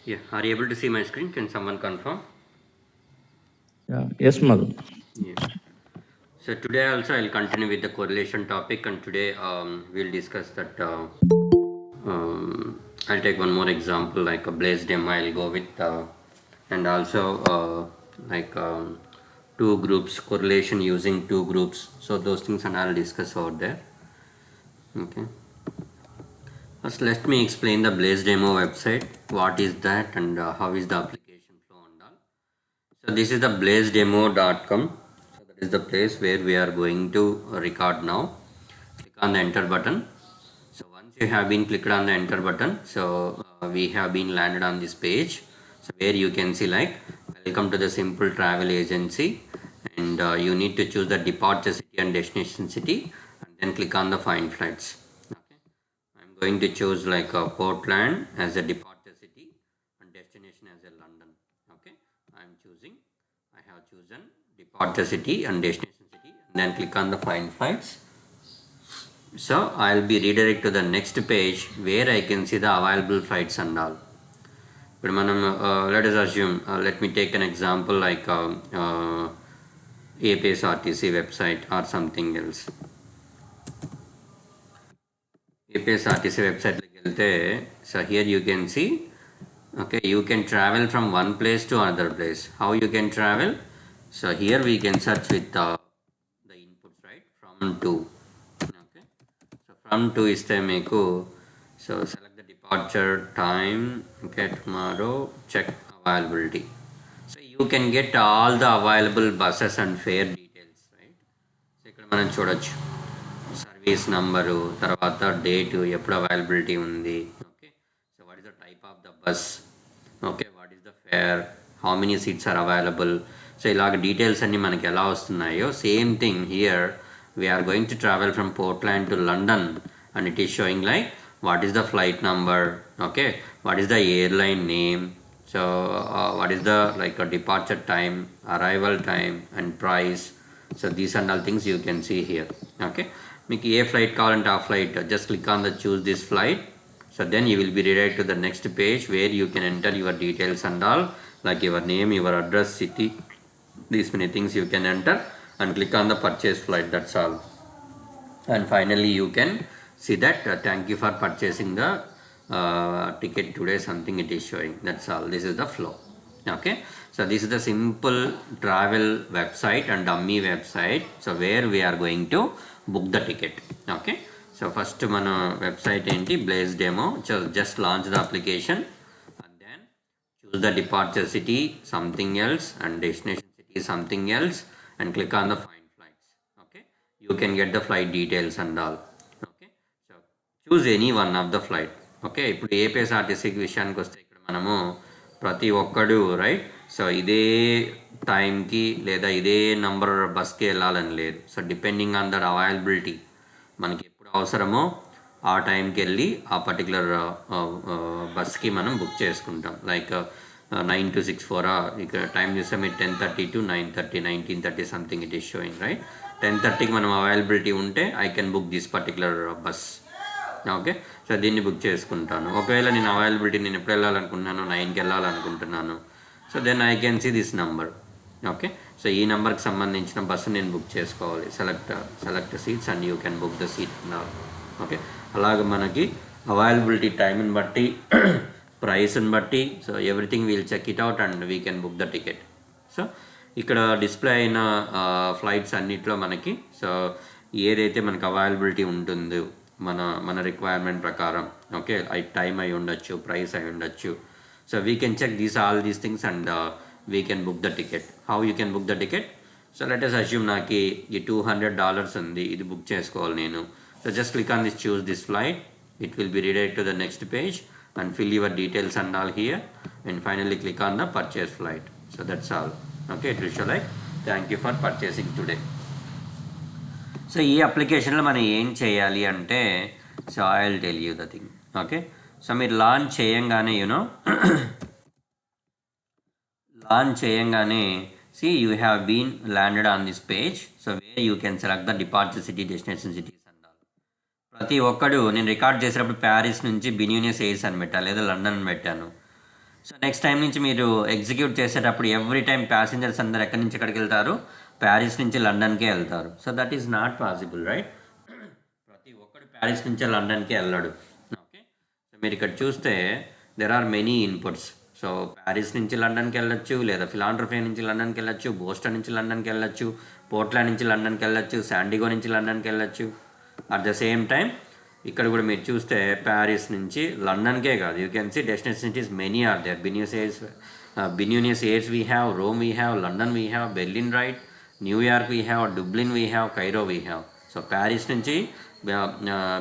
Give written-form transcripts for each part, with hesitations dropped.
Yeah, are you able to see my screen? Can someone confirm? Yeah. Yes, Madhu. Yeah. So today also I'll continue with the correlation topic, and today we'll discuss that. I'll take one more example like a Blazedemo. I'll go with, and also like two groups correlation using two groups. So those things and I'll discuss over there. Okay. First, let me explain the Blazedemo website. What is that, and how is the application flow and all. So this is the blazedemo.com. So that is the place where we are going to record now. Click on the enter button. So once you have been clicked on the enter button, so we have been landed on this page. So where you can see like welcome to the simple travel agency, and you need to choose the departure city and destination city, and then click on the find flights. Okay. I'm going to choose like Portland as a departure city and destination as a London. Okay. I'm choosing. I have chosen departure city and destination city, and then click on the find flights. So I'll be redirect to the next page where I can see the available flights and all. But let us assume, let me take an example like APSRTC website or something else. APSRTC website like వెళ్తే, so here you can see, okay, you can travel from one place to another place. How you can travel? So here we can search with the inputs, right, from to. Okay. So from to ఇస్తే మీకు so select the departure time, okay, tomorrow, check availability. So you can get all the available buses and fare details, right? So ఇక్కడ మనం చూడొచ్చు service number, తర్వాత date, ఎప్పుడు availability ఉంది, okay. So what is the type of the bus, okay, what is the fare, how many seats are available. So ఇలాగ details అన్నీ మనకి ఎలా వస్తున్నాయో same thing here. We are going to travel from Portland to London, and it is showing like what is the flight number, okay, what is the airline name, so what is the like a departure time, arrival time, and price. So these and all things you can see here. Okay, మీకు ఏ flight కావాలంటే ఆ flight just click on the choose this flight. So then you will be redirected to the next page where you can enter your details and all, like your name, your address, city, these many things you can enter, and click on the purchase flight. That's all. And finally you can see that thank you for purchasing the ticket today, something it is showing. That's all. This is the flow. Okay, so this is the simple travel website and dummy website, so where we are going to book the ticket. Okay, so first మన website ఏంటి, Blazedemo. Just launch the application and then choose the departure city something else and destination city something else, and click on the find flights. Okay, you can get the flight details and all. Okay, so choose any one of the flight. Okay, ఇప్పుడు ఏపీఎస్ఆర్టీసీకి విషయానికి వస్తే ఇక్కడ మనము ప్రతి ఒక్కడు right, so ఇదే టైంకి లేదా ఇదే నంబర్ బస్కి వెళ్ళాలని లేదు. So depending on that availability మనకి ఎప్పుడు అవసరమో ఆ టైంకి వెళ్ళి ఆ పర్టికులర్ బస్కి మనం బుక్ చేసుకుంటాం. లైక్ 9 to 6 4 ఇక టైం చూస్తే మీరు 10:30 to 9:30, 19:30 something it is showing right. 10:30కి మనం అవైలబిలిటీ ఉంటే I can book this particular bus. Okay, so దీన్ని బుక్ చేసుకుంటాను. ఒకవేళ నేను అవైలబిలిటీ నేను ఎప్పుడు వెళ్ళాలనుకుంటున్నాను, 9కి వెళ్ళాలనుకుంటున్నాను, so then I can see this number. Okay, so ఈ నెంబర్కి సంబంధించిన బస్సు నేను బుక్ చేసుకోవాలి. Select seats and you can book the seat. Okay, అలాగే మనకి అవైలబిలిటీ టైంని బట్టి ప్రైస్ని బట్టి so everything will check it out and we can book the ticket. So ఇక్కడ డిస్ప్లే అయిన ఫ్లైట్స్ అన్నిట్లో మనకి సో ఏదైతే మనకు అవైలబిలిటీ ఉంటుందో మన రిక్వైర్మెంట్ ప్రకారం, ఓకే, టైం అయి ఉండొచ్చు, ప్రైస్ అయి ఉండొచ్చు. So we can check all these things and we can book the ticket. How you can book the ticket? So let us assume నాకు ఈ $200 ఉంది, ఇది బుక్ చేసుకోవాలి నేను. So just click on this choose this flight. It will be redirect to the next page and fill your details and all here, and finally click on the purchase flight. So that's all. Okay, it will show like thank you for purchasing today. So ఈ అప్లికేషన్లో మనం ఏం చేయాలి అంటే, so I will tell you the thing. Okay, so మీరు launch చేయంగానే launch చేయంగానే see you have been landed on this page, so where you can select the departure city, destination cities and all. ప్రతి ఒక్కడు నేను record చేసేటప్పుడు Paris నుంచి బిన్యూనియస్ heirs అని పెట్టాను, లేదా లండన్ అని పెట్టాను. సో నెక్స్ట్ టైం నుంచి మీరు ఎగ్జిక్యూట్ చేసేటప్పుడు ఎవ్రీ టైం ప్యాసింజర్స్ అందరు ఎక్కడి నుంచి ఎక్కడికి వెళ్తారు, ప్యారిస్ నుంచి లండన్కే వెళ్తారు. So that is not possible, right? ప్రతి ఒక్కడు ప్యారిస్ నుంచి లండన్కే వెళ్ళాడు. ఓకే, సో మీరు ఇక్కడ చూస్తే there are many inputs. So Paris నుంచి లండన్కి వెళ్ళొచ్చు, లేదా ఫిలాండ్రఫీ నుంచి లండన్కి వెళ్ళొచ్చు, బోస్టన్ నుంచి లండన్కి వెళ్ళొచ్చు, పోర్ట్లాండ్ నుంచి లండన్కి వెళ్ళొచ్చు, శాండిగో నుంచి లండన్కి వెళ్ళొచ్చు. అట్ ద సేమ్ టైం ఇక్కడ కూడా మీరు చూస్తే ప్యారిస్ నుంచి లండన్కే కాదు, you can see destinations many are there. Buenos Aires we have, Rome we have, London we have, Berlin, right, New York we have, Dublin we have, Cairo we have. So Paris నుంచి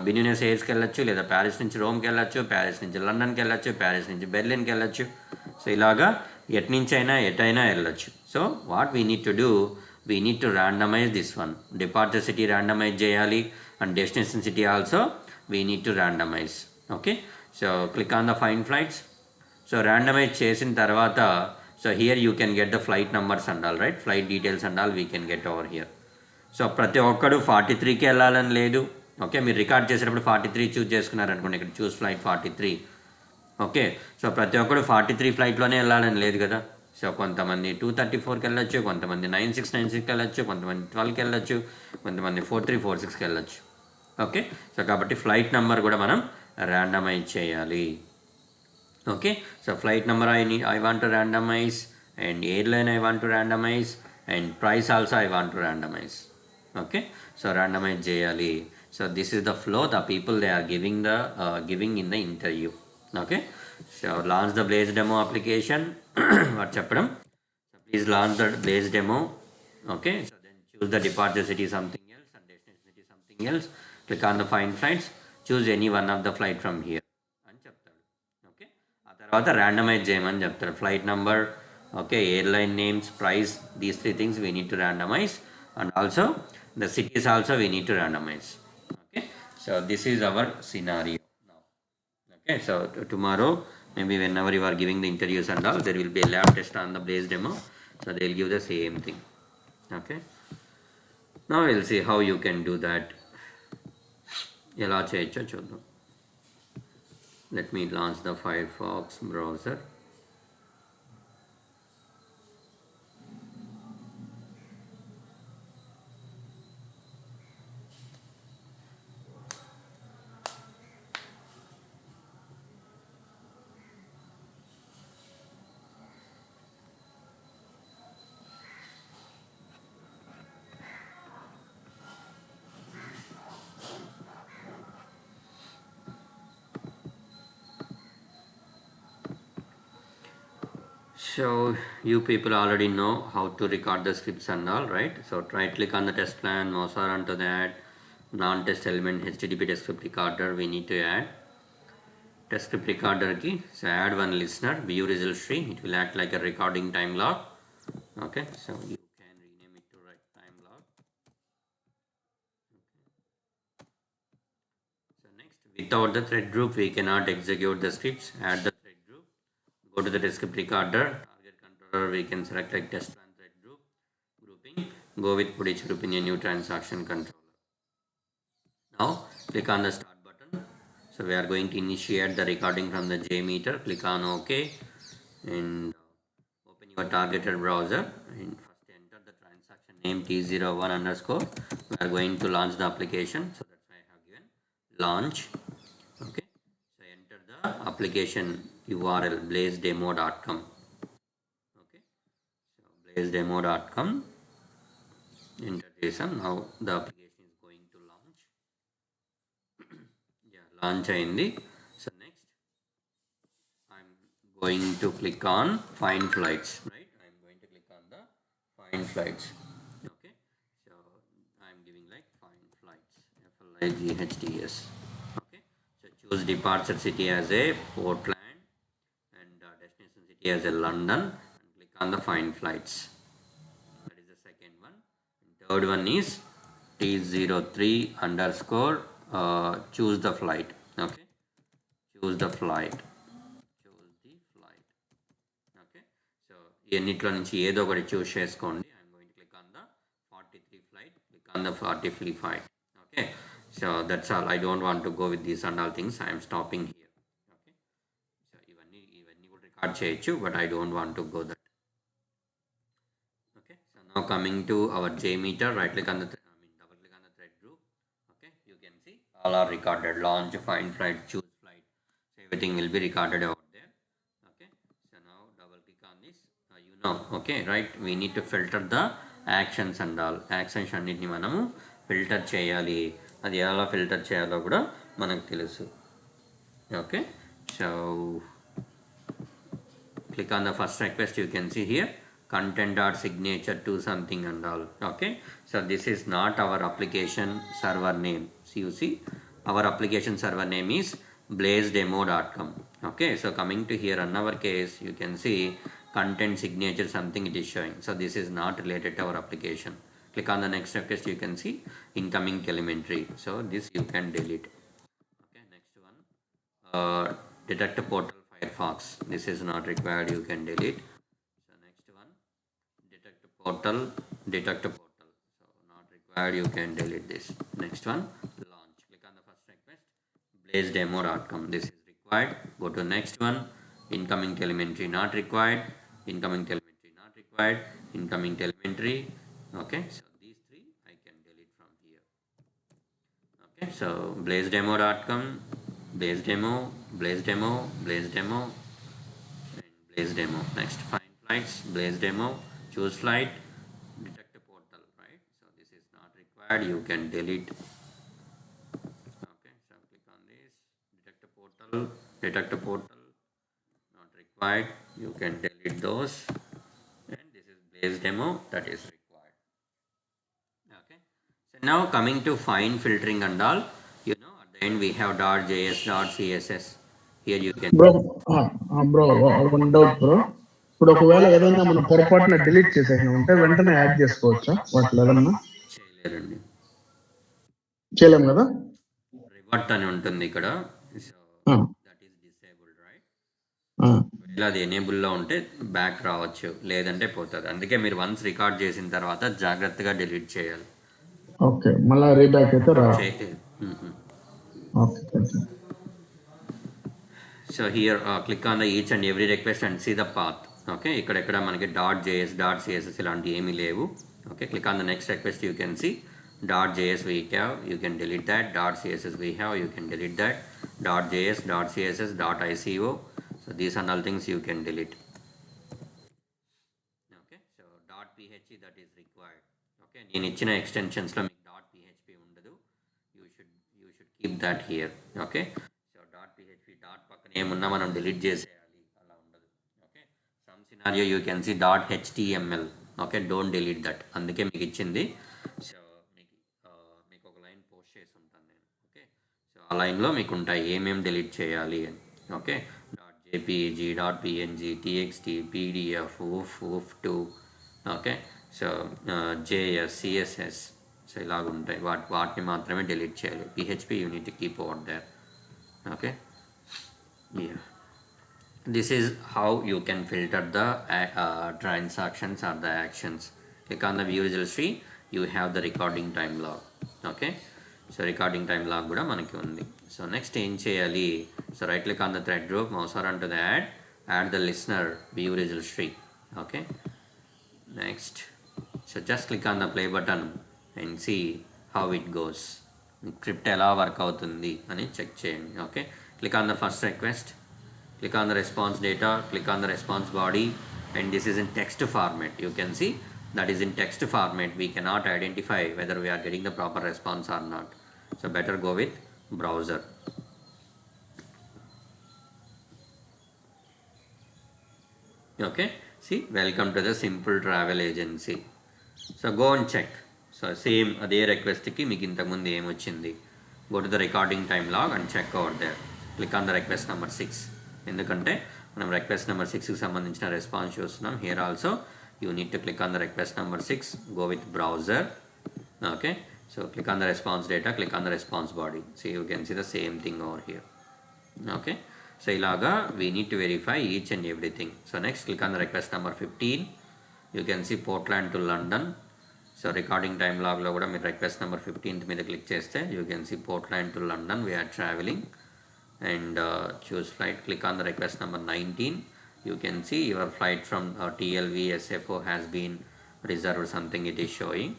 Buenos ఎయిర్స్కి వెళ్ళొచ్చు, లేదా Paris నుంచి రోమ్కి వెళ్ళొచ్చు, Paris నుంచి లండన్కి వెళ్ళొచ్చు, Paris నుంచి బెర్లిన్కి వెళ్ళొచ్చు. సో ఇలాగా ఎట్నుంచైనా ఎటైనా వెళ్ళొచ్చు. So what we need to do, we need to randomize this one. Departure city randomize చేయాలి, and destination city also we need to randomize. Okay, so click on the find flights. So randomize చేసిన తర్వాత, so here you can get the flight numbers and all, right, flight details and all we can get over here. So ప్రతి ఒక్కడు 43కి వెళ్ళాలని లేదు. Okay, మీరు record చేసేటప్పుడు 43 చూస్ చేసుకున్నారనుకోండి, ఇక్కడ చూస్ flight 43. Okay, so ప్రతి ఒక్కడు 43 ఫ్లైట్లోనే వెళ్ళాలని లేదు కదా. సో కొంతమంది 234కి వెళ్ళొచ్చు, కొంతమంది 9696కి వెళ్ళొచ్చు, కొంతమంది 12కి వెళ్ళొచ్చు, కొంతమంది 4346కి వెళ్ళొచ్చు. ఓకే, సో కాబట్టి ఫ్లైట్ నెంబర్ కూడా మనం ర్యాండమైజ్ చేయాలి. Okay, so flight number I want to randomize, and airline I want to randomize, and price also I want to randomize. Okay, so randomize చేయాలి. So this is the flow the people they are giving in the interview. Okay, so launch the Blazedemo application వాడు చెప్పడం. So please launch the Blazedemo. Okay, so then choose the departure city something else and destination city something else. Click on the find flights, choose any one of the flight from here అని చెప్తాడు. Okay, ఆ తర్వాత randomise చేయమని చెప్తాడు. Flight number, okay, airline names, price, these 3 things we need to randomize, and also the cities also we need to randomize. Okay, so this is our scenario now. Okay, so tomorrow maybe whenever you are giving the interviews and all, there will be a lab test on the Blazedemo, so they will give the same thing. Okay, now we'll see how you can do that. ఎలా చేయొచ్చో చూద్దాం. Let me launch the Firefox browser. So you people already know how to record the scripts and all, right? So right click on the test plan, mouse over onto that non-test element HTTP test script recorder. We need to add test script recorder key. So add one listener, view result stream. It will act like a recording time log. Okay, so you can rename it to time log. Okay. So next, without the thread group we cannot execute the scripts. Add the thread group, go to the test script recorder, target controller we can select like test plan thread group, grouping, go with put each group in a new transaction controller. Now click on the start button. So we are going to initiate the recording from the JMeter. Click on OK and open your targeted browser and first enter the transaction name T01 underscore. We are going to launch the application, so that's why I have given launch. Okay, so enter the application URL blazedemo.com. Okay, so blazedemo.com, enter this and now the application is going to launch. Yeah, launch ayindi. So next I'm going to click on find flights, right? I'm going to click on the find flights. Okay, so I'm giving like find flights, FLIGHTS. Okay, so choose departure city as a Portland and destination city as a London and click on the find flights. That is the second one. And third one is T03 underscore choose the flight. Okay, choose the flight. Okay, so ఎన్నిట్లో నుంచి ఏదో ఒకటి చూస్ చేసుకోండి. I'm going to click on the 43 flight. Click on the 43 flight. Okay, so that's all. I don't want to go with these and all things. I am stopping here. Okay, so ఇవన్నీ కూడా record చేయొచ్చు, but I don't want to go that. Okay, so now coming to our J meter, right click on the double click on the thread group. Okay, you can see all are recorded: launch, find flight, choose flight. So everything will be recorded out there. Okay, so now double click on this. Okay, right, we need to filter the actions and all. Actions అన్నిటిని మనము filter చేయాలి. అది ఎలా filter చేయాలో కూడా మనకు తెలుసు. Okay, so click on the first request. You can see here content or signature to something and all. Okay, so this is not our application server name. So you see our application server name is blazedemo.com. Okay, so coming to here in our case, you can see content signature something it is showing. So this is not related to our application. Click on the next request. You can see incoming telemetry. So this you can delete. Okay, next one, detect portal Firefox. This is not required, you can delete. So next one, detect portal. So not required, you can delete this. Next one, launch. Click on the first request, blazedemo.com. This is required. Go to next one, incoming telemetry not required, incoming telemetry not required, incoming telemetry. Okay, so these three I can delete from here. Okay, so blazedemo.com, blazedemo, blazedemo, blazedemo, and blazedemo. Next, find flights, blazedemo, choose flight, detect a portal, right? So this is not required, you can delete. Okay, so click on this, detect a portal, not required, you can delete those. And this is blazedemo, that is required. Okay, so now coming to fine filtering and all, at the end we have .js, .css. Here you can bro bro one doubt bro. ఇప్పుడు ఒకవేళ ఏదైనా మనం పొరపాటున delete చేసేసిన ఉంటే వెంటనే add చేసుకోవచ్చా వాటిలో ఏదన్నా? చేయలేరండి, చేయలేం కదా. రివర్ట్ అని ఉంటుంది ఇక్కడ. So that is disabled, right? ఒకవేళ అది ఎనేబుల్లో ఉంటే బ్యాక్ రావచ్చు, లేదంటే పోతుంది. అందుకే మీరు వన్స్ రికార్డ్ చేసిన తర్వాత జాగ్రత్తగా డిలీట్ చేయాలి. ఓకే, మళ్ళీ రీబ్యాక్ అయితే రా. Okay, so here click on the each and every request and see the path. Okay, ఇక్కడెక్కడ మనకి .js, .css ఇలాంటివి ఏమీ లేవు. Okay, click on the next request. You can see .js we have, you can delete that. .css we have, you can delete that. .js, .css, .ico, so these are all things you can delete. Okay, so .php that is required. Okay, నేను ఇచ్చిన ఎక్స్టెన్షన్స్లో మీకు .php ఉండదు, you should keep that here. Okay, so .php పక్కన ఏమున్నా మనం delete చేసేయాలి, అలా ఉండదు. Okay, some scenario you can see .html. Okay, don't delete that, అందుకే మీకు ఇచ్చింది. సో మీకు ఒక లైన్ పోస్ట్ చేసి ఉంటాను నేను. ఓకే, సో ఆ లైన్లో మీకు ఉంటాయి ఏమేమి డిలీట్ చేయాలి అని. Okay, .jpg, .png, txt, pdf, oof2. Okay, so js, css, so ఇలాగ ఉంటాయి. వాటిని మాత్రమే డిలీట్ చేయాలి. php you need to keep over there. Okay, yeah, this is how you can filter the transactions or the actions. Click on the view result tree, you have the recording time log. Okay, so recording time log కూడా మనకి ఉంది. So next ఏం చేయాలి? So right click on the thread group, mouse over to the add the listener view result tree. Okay, next, so just click on the play button and see how it goes. Script ఎలా work అవుతుంది అని check చేయండి. Okay, click on the first request, click on the response data, click on the response body, and this is in text format. You can see that is in text format. We cannot identify whether we are getting the proper response or not, so better go with browser. Okay, see, welcome to the simple travel agency. So go and check. So same అదే రిక్వెస్ట్కి మీకు ఇంతకుముందు ఏమొచ్చింది. Go to the recording time log and check over there. Click on the request number 6, ఎందుకంటే మనం request number 6కి సంబంధించిన response చూస్తున్నాం. Here also you need to click on the request number 6, go with browser. Okay, so click on the response data, click on the response body. See, you can see the same thing over here. Okay, so ilaga we need to verify each and everything. So next, click on the request number 15. You can see Portland to London. So recording time log lo kuda meer request number 15th మీద click చేస్తే you can see Portland to London we are traveling. and choose flight. Click on the request number 19. You can see your flight from TLV SFO has been reserved, something it is showing.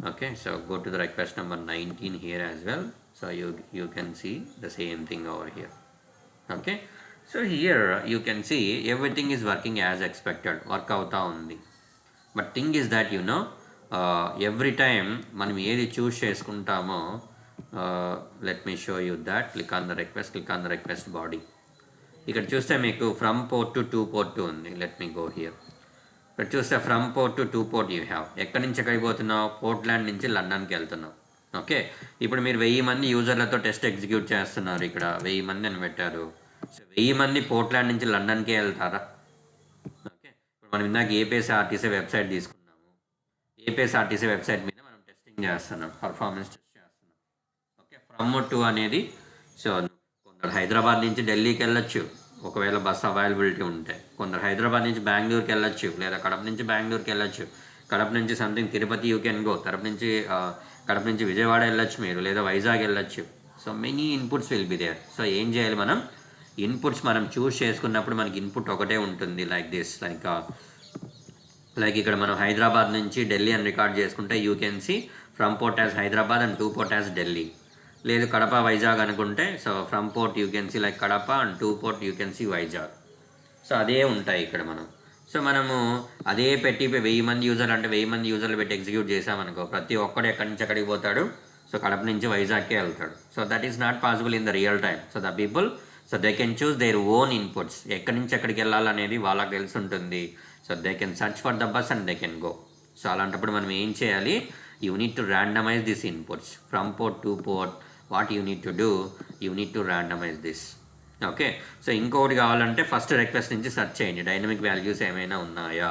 Okay, so go to the request number 19 here as well. So you can see the same thing over here. Okay, so here you can see everything is working as expected, work అవుతా ఉంది. But thing is that every time మనం ఏది చూస్ చేసుకుంటామో, let me show you that. Click on the request body. ఇక్కడ చూస్తే మీకు from port to port ఉంది. Let me go here. ఇక్కడ చూస్తే from port to port you have. ఎక్కడి నుంచి ఎక్కడికి పోతున్నావు? పోర్ట్లాండ్ నుంచి లండన్కి వెళ్తున్నావు. ఓకే, ఇప్పుడు మీరు 1000 మంది యూజర్లతో టెస్ట్ ఎగ్జిక్యూట్ చేస్తున్నారు. ఇక్కడ 1000 మంది అని పెట్టారు. సో 1000 మంది పోర్ట్లాండ్ నుంచి లండన్కే వెళ్తారా? ఓకే, ఇప్పుడు మనం ఇందాక ఏపీఎస్ఆర్టీసీ వెబ్సైట్ తీసుకున్నాము. ఏపీఎస్ఆర్టీసీ వెబ్సైట్ మీద మనం టెస్టింగ్ చేస్తున్నాం, పర్ఫార్మెన్స్ టెస్ట్ చేస్తున్నాం. ఓకే, ఫ్రమ్ టు అనేది, సో కొందరు హైదరాబాద్ నుంచి ఢిల్లీకి వెళ్ళొచ్చు ఒకవేళ బస్ అవైలబిలిటీ ఉంటే. కొందరు హైదరాబాద్ నుంచి బెంగళూరుకి వెళ్ళొచ్చు, లేదా కడప నుంచి బెంగళూరుకి వెళ్ళొచ్చు. కడప నుంచి something Tirupati you can go. Kadapa నుంచి విజయవాడ వెళ్ళొచ్చు మీరు, లేదా వైజాగ్ వెళ్ళొచ్చు. So many inputs will be there. సో ఏం చేయాలి మనం? ఇన్పుట్స్ మనం చూస్ చేసుకున్నప్పుడు మనకి ఇన్పుట్ ఒకటే ఉంటుంది. లైక్ దిస్, లైక్ ఇక్కడ మనం హైదరాబాద్ నుంచి ఢిల్లీ అని రికార్డ్ చేసుకుంటే you can see from port as Hyderabad and to port as Delhi. లేదు కడప వైజాగ్ అనుకుంటే, so from port you can see like Kadapa and to port you can see Vizag. So అదే ఉంటాయి ఇక్కడ మనం. సో మనము అదే పెట్టి 1000 మంది యూజర్లు అంటే 1000 మంది యూజర్లు పెట్టి ఎగ్జిక్యూట్ చేసామనుకో, ప్రతి ఒక్కడు ఎక్కడి నుంచి ఎక్కడికి పోతాడు? సో కడప నుంచి వైజాగ్కే వెళ్తాడు. So that is not possible in the real time. So the people, so they can choose their own inputs. ఎక్కడి నుంచి ఎక్కడికి వెళ్ళాలనేది వాళ్ళకి తెలిసి ఉంటుంది. So they can search for the bus and they can go. So అలాంటప్పుడు మనం ఏం చేయాలి? You need to randomize this inputs from port to port. What you need to do? You need to randomize this. Okay, so ఇంకొకటి కావాలంటే first request నుంచి search చేయండి. Dynamic values ఏమైనా ఉన్నాయా?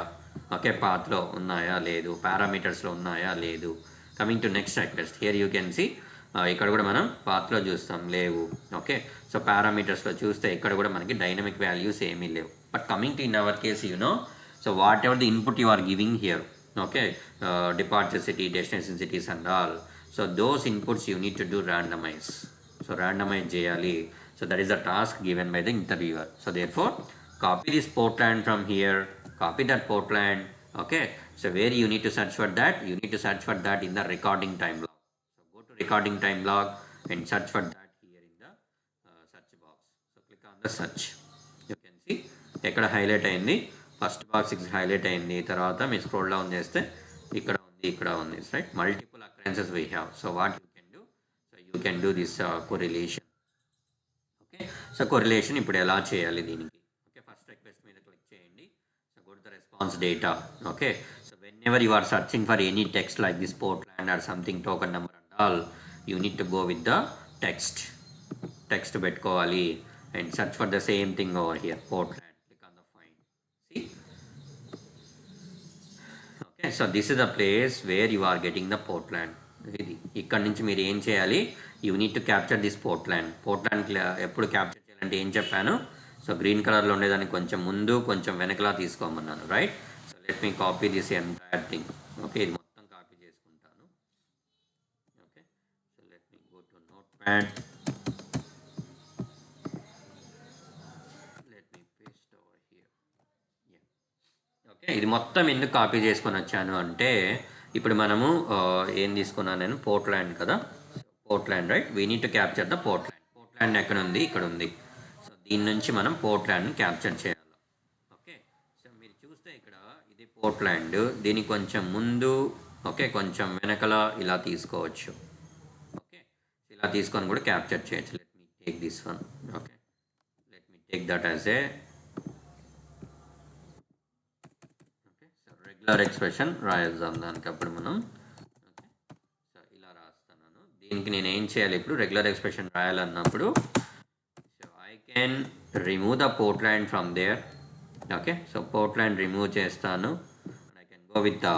ఓకే, పాత్లో ఉన్నాయా లేదు, పారామీటర్స్లో ఉన్నాయా లేదు. Coming to next request, here you can see ఇక్కడ కూడా మనం పాత్లో చూస్తాం, లేవు. ఓకే, సో పారామీటర్స్లో చూస్తే ఇక్కడ కూడా మనకి డైనమిక్ వాల్యూస్ ఏమీ లేవు. But coming to in our case, so whatever the input you are giving here, okay, departure city, destination cities and all, so those inputs you need to do randomize. So randomize చేయాలి. So that is the task given by the interviewer. So therefore, copy this portland from here, copy that portland. Okay, so where you need to search for that? You need to search for that in the recording time log. So go to recording time log and search for that here in the search box. So click on the search. You can see ekkada highlight ayindi, first box highlight ayindi, tarvata me scroll down cheste ikkada undi, right? Multiple occurrences we have. So what you can do? So you can do this correlation. So correlation ఇప్పుడు ఎలా చేయాలి దీనికి? Okay, first request మీద click చేయండి. So go to the response data. Okay, so whenever you are searching for any text like this Portland or something token number and all, you need to go with the text పెట్టుకోవాలి and search for the same thing over here, Portland. Click on the find. See, okay, so this is the place where you are getting the Portland. ఇది ఇక్కడ నుంచి మీరు ఏం చేయాలి? You need to capture this Portland. ఎప్పుడు capture చేయాలంటే ఏం చెప్పాను? సో గ్రీన్ కలర్లో ఉండేదాన్ని కొంచెం ముందు కొంచెం వెనకలా తీసుకోమన్నాను, right? So let me copy this entire thing. Okay, ఇది మొత్తం కాపీ చేసుకుంటాను. Okay, so let me go to Notepad. Let me paste over here. Okay, ఇది మొత్తం ఎందుకు కాపీ చేసుకొని వచ్చాను అంటే, ఇప్పుడు మనము ఏం తీసుకున్నాను నేను? పోర్ట్లాండ్ కదా, Portland, right? We need to capture the Portland. Portland ఎక్కడ ఉంది? ఇక్కడ ఉంది. సో దీని నుంచి మనం పోర్ట్లాండ్ని క్యాప్చర్ చేయాలి. ఓకే, సో మీరు చూస్తే ఇక్కడ ఇది పోర్ట్లాండ్, దీని కొంచెం ముందు, ఓకే, కొంచెం వెనకల ఇలా తీసుకోవచ్చు. ఓకే, ఇలా తీసుకొని కూడా క్యాప్చర్ చేయొచ్చు. Let me take this one. Okay, let me take that as a, okay, so regular expression రాయాల్సాం దానికి. అప్పుడు మనం దీనికి నేను ఏం చేయాలి? ఇప్పుడు రెగ్యులర్ ఎక్స్ప్రెషన్ రాయాలన్నప్పుడు, so I can remove the Portland from there. Okay, so Portland remove చేస్తాను. I can go with the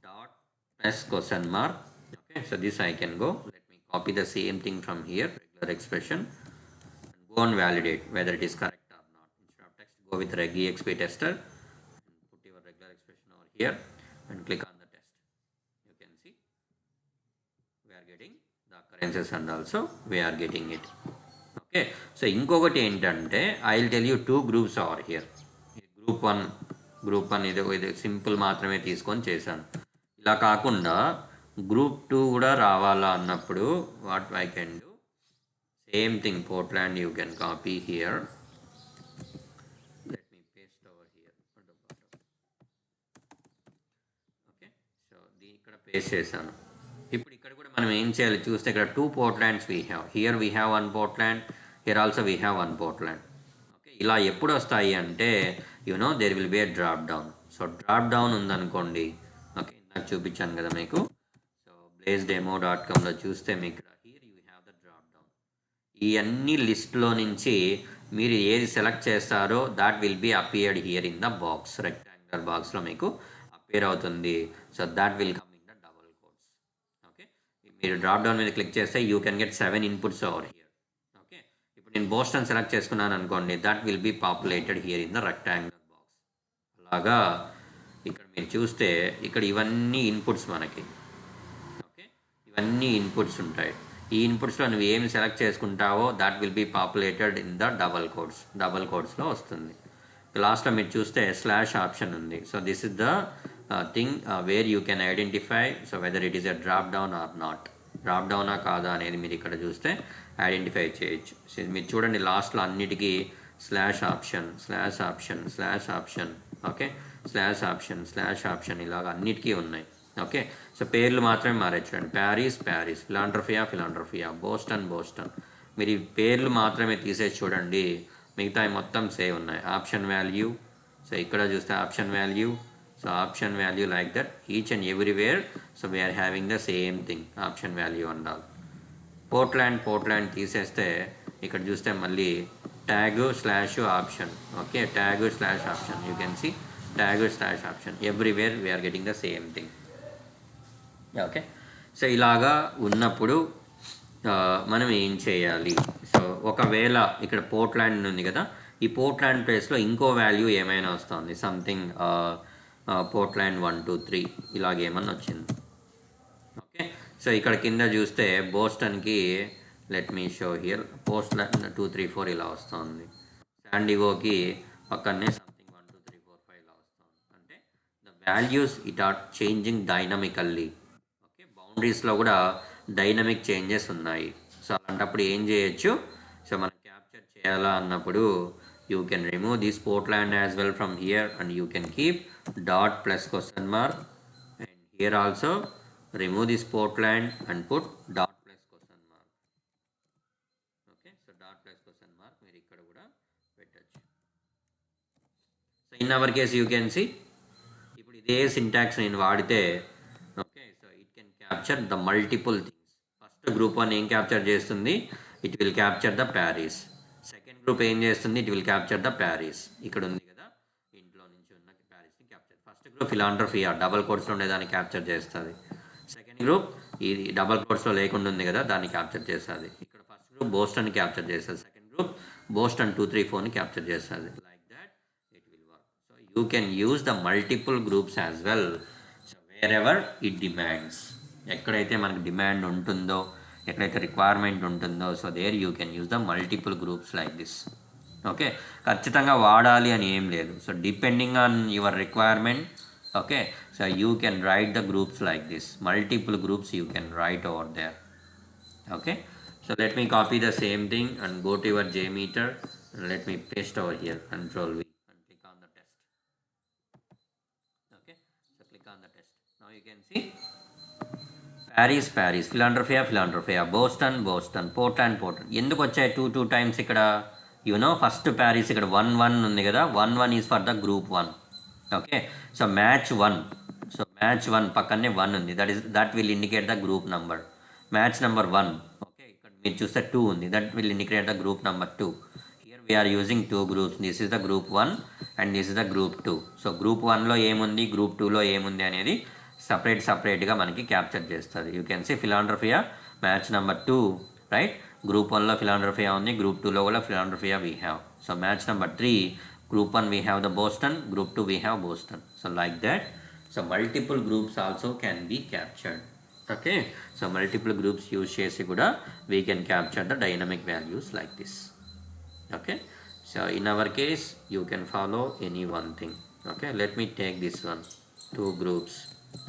dot plus question mark. Okay, so this I can go. Let me copy the same thing from here, regular expression, and go and validate whether it is correct or not. Instead of text, go with regexp tester and put your regular expression over here and click on the test. You can see we are getting the occurrences and also we are getting it. Okay, so ఇంకొకటి ఏంటంటే I will tell you 2 groups are here. Group one ఇది simple మాత్రమే తీసుకొని చేశాను. ఇలా కాకుండా group 2 కూడా రావాలా అన్నప్పుడు what I can do, same thing, Portland you can copy here. Let me paste over here at the bottom. Okay, so ఇక్కడ పేస్ట్ చేశాను. ఇప్పుడు ఇక్కడ కూడా మనం ఏం చేయాలి చూస్తే, ఇక్కడ 2 Portlands we have. Here we have 1 Portland, here also we have 1 Portland. Okay, ఇలా ఎప్పుడు వస్తాయి అంటే there will be a drop down. So drop down ఉందనుకోండి, ఓకే, నాకు చూపించాను కదా మీకు. సో blazedemo.comలో చూస్తే మీకు ఇక్కడ here you have the drop down. ఈ అన్ని లిస్ట్లో నుంచి మీరు ఏది సెలెక్ట్ చేస్తారో that will be appeared here in the box, rectangular బాక్స్లో మీకు అపియర్ అవుతుంది. So that will come in the double quotes. Okay, మీరు డ్రాప్ డౌన్ మీద క్లిక్ చేస్తే you can get 7 inputs over here. Okay, ఇప్పుడు నేను బోస్టన్ సెలెక్ట్ చేసుకున్నాను అనుకోండి, that will be populated here in the rectangular box. అలాగా ఇక్కడ మీరు చూస్తే ఇక్కడ ఇవన్నీ ఇన్పుట్స్ మనకి. ఓకే, ఇవన్నీ ఇన్పుట్స్ ఉంటాయి. ఈ ఇన్పుట్స్లో నువ్వు ఏమి సెలెక్ట్ చేసుకుంటావో that will be populated in the double కోడ్స్లో వస్తుంది. లాస్ట్లో మీరు చూస్తే స్లాష్ ఆప్షన్ ఉంది. So this is the thing where you can identify so whether it is a drop down or not. Drop డౌనా కాదా అనేది మీరు ఇక్కడ చూస్తే ఐడెంటిఫై చేయొచ్చు. మీరు చూడండి లాస్ట్లో అన్నిటికీ slash option, okay, slash option ఇలాగ అన్నిటికీ ఉన్నాయి. ఓకే, సో పేర్లు మాత్రమే మారే చూడండి, ప్యారిస్, ఫిలాండ్రఫియా, బోస్టన్. మీరు ఈ పేర్లు మాత్రమే తీసేసి చూడండి, మిగతా మొత్తం సేవ్ ఉన్నాయి. ఆప్షన్ వాల్యూ, సో ఇక్కడ చూస్తే option value like that each and everywhere. So we're having the same thing, option value and all. Portland తీసేస్తే ఇక్కడ చూస్తే మళ్ళీ tag slash option. Okay, tag slash option, you can see tag slash option, everywhere we're getting the same thing. Okay, so ఇలాగా ఉన్నప్పుడు మనం ఏం చేయాలి? So ఒకవేళ ఇక్కడ పోర్ట్లాండ్ ఉంది కదా, ఈ పోర్ట్లాండ్ ప్లేస్లో ఇంకో వాల్యూ ఏమైనా వస్తుంది, సంథింగ్ పోర్ట్లాండ్ 1 2 3 ఇలాగేమన్నా వచ్చింది. ఓకే, సో ఇక్కడ కింద చూస్తే బోస్టన్కి let me show here Portland 2 3 4 ఇలా వస్తుంది. శాండిగోకి పక్కనే సంథింగ్ 1 2 3 4 5 ఇలా వస్తుంది. అంటే the values it are changing dynamically. Okay, బౌండరీస్లో కూడా డైనమిక్ చేంజెస్ ఉన్నాయి. సో అలాంటప్పుడు ఏం చేయొచ్చు, సో మనం క్యాప్చర్ చేయాలా అన్నప్పుడు you can remove this Portland as well from here and you can keep dot plus question mark, and here also remove this Portland and put dot plus question mark. Okay, so dot plus question mark మీరు ఇక్కడ కూడా పెట్టచ్చు. So in our case you can C ఇప్పుడు ఇదే syntax నేను వాడితే, okay, so it can capture the multiple things. First group 1 ఏం capture చేస్తుంది, it will capture the Paris. Second group ఏం చేస్తుంది, it will capture the Paris. ఇక్కడ ఉంది కదా, ఇంట్లో నుంచి ఉన్న ప్యారిస్ని క్యాప్చర్. ఫస్ట్ గ్రూప్ ఫిలాండ్రఫియా డబల్ కోట్స్లో ఉండేదాన్ని క్యాప్చర్ చేస్తుంది. సెకండ్ గ్రూప్ ఇది డబల్ కోట్స్లో లేకుండా ఉంది కదా, దాన్ని క్యాప్చర్ చేస్తుంది. ఇక్కడ ఫస్ట్ గ్రూప్ బోస్టన్ క్యాప్చర్ చేస్తుంది, సెకండ్ గ్రూప్ బోస్టన్ 2 3 4ని క్యాప్చర్ చేస్తుంది. Like that it will work. So you can use the multiple groups as well, so where ever it demands. ఎక్కడైతే మనకు డిమాండ్ ఉంటుందో, ఎక్కడైతే రిక్వైర్మెంట్ ఉంటుందో, so there you can use the multiple groups like this. Okay, ఖచ్చితంగా వాడాలి అని ఏం లేదు. So depending on your requirement, okay, so you can write the groups like this. Multiple groups you can write over there. Okay, so let me copy the same thing and go to your JMeter and let me paste over here, Control V, and click on the test. Okay, so click on the test. Now you can see Paris, Philadelphia, Boston, Portland. ఎందుకు వచ్చాయి 2 times ఇక్కడ? First Paris ఇక్కడ 1 1 ఉంది కదా, 1 1 is for the group 1. Okay, so match 1 పక్కనే 1 ఉంది, that will indicate the group number. Match number 1, okay, ఇక్కడ మీరు చూస్తే 2 ఉంది, that will indicate the group number 2. Here we are using 2 groups, this is the group 1 and this is the group 2. So group 1లో ఏముంది, group 2లో ఏముంది అనేది సపరేట్గా మనకి క్యాప్చర్ చేస్తుంది. You can see ఫిలాండ్రఫియా match number 2, right? Group 1లో ఫిలాండ్రఫియా ఉంది, గ్రూప్ 2లో కూడా Philadelphia we have. So match number 3, group 1 we have the Boston, group 2 we have Boston. So like that, so multiple groups also can be captured. Okay, so multiple groups use chesi kuda we can capture the dynamic values like this. Okay, so in our case you can follow any one thing. Okay, let me take this one, two groups.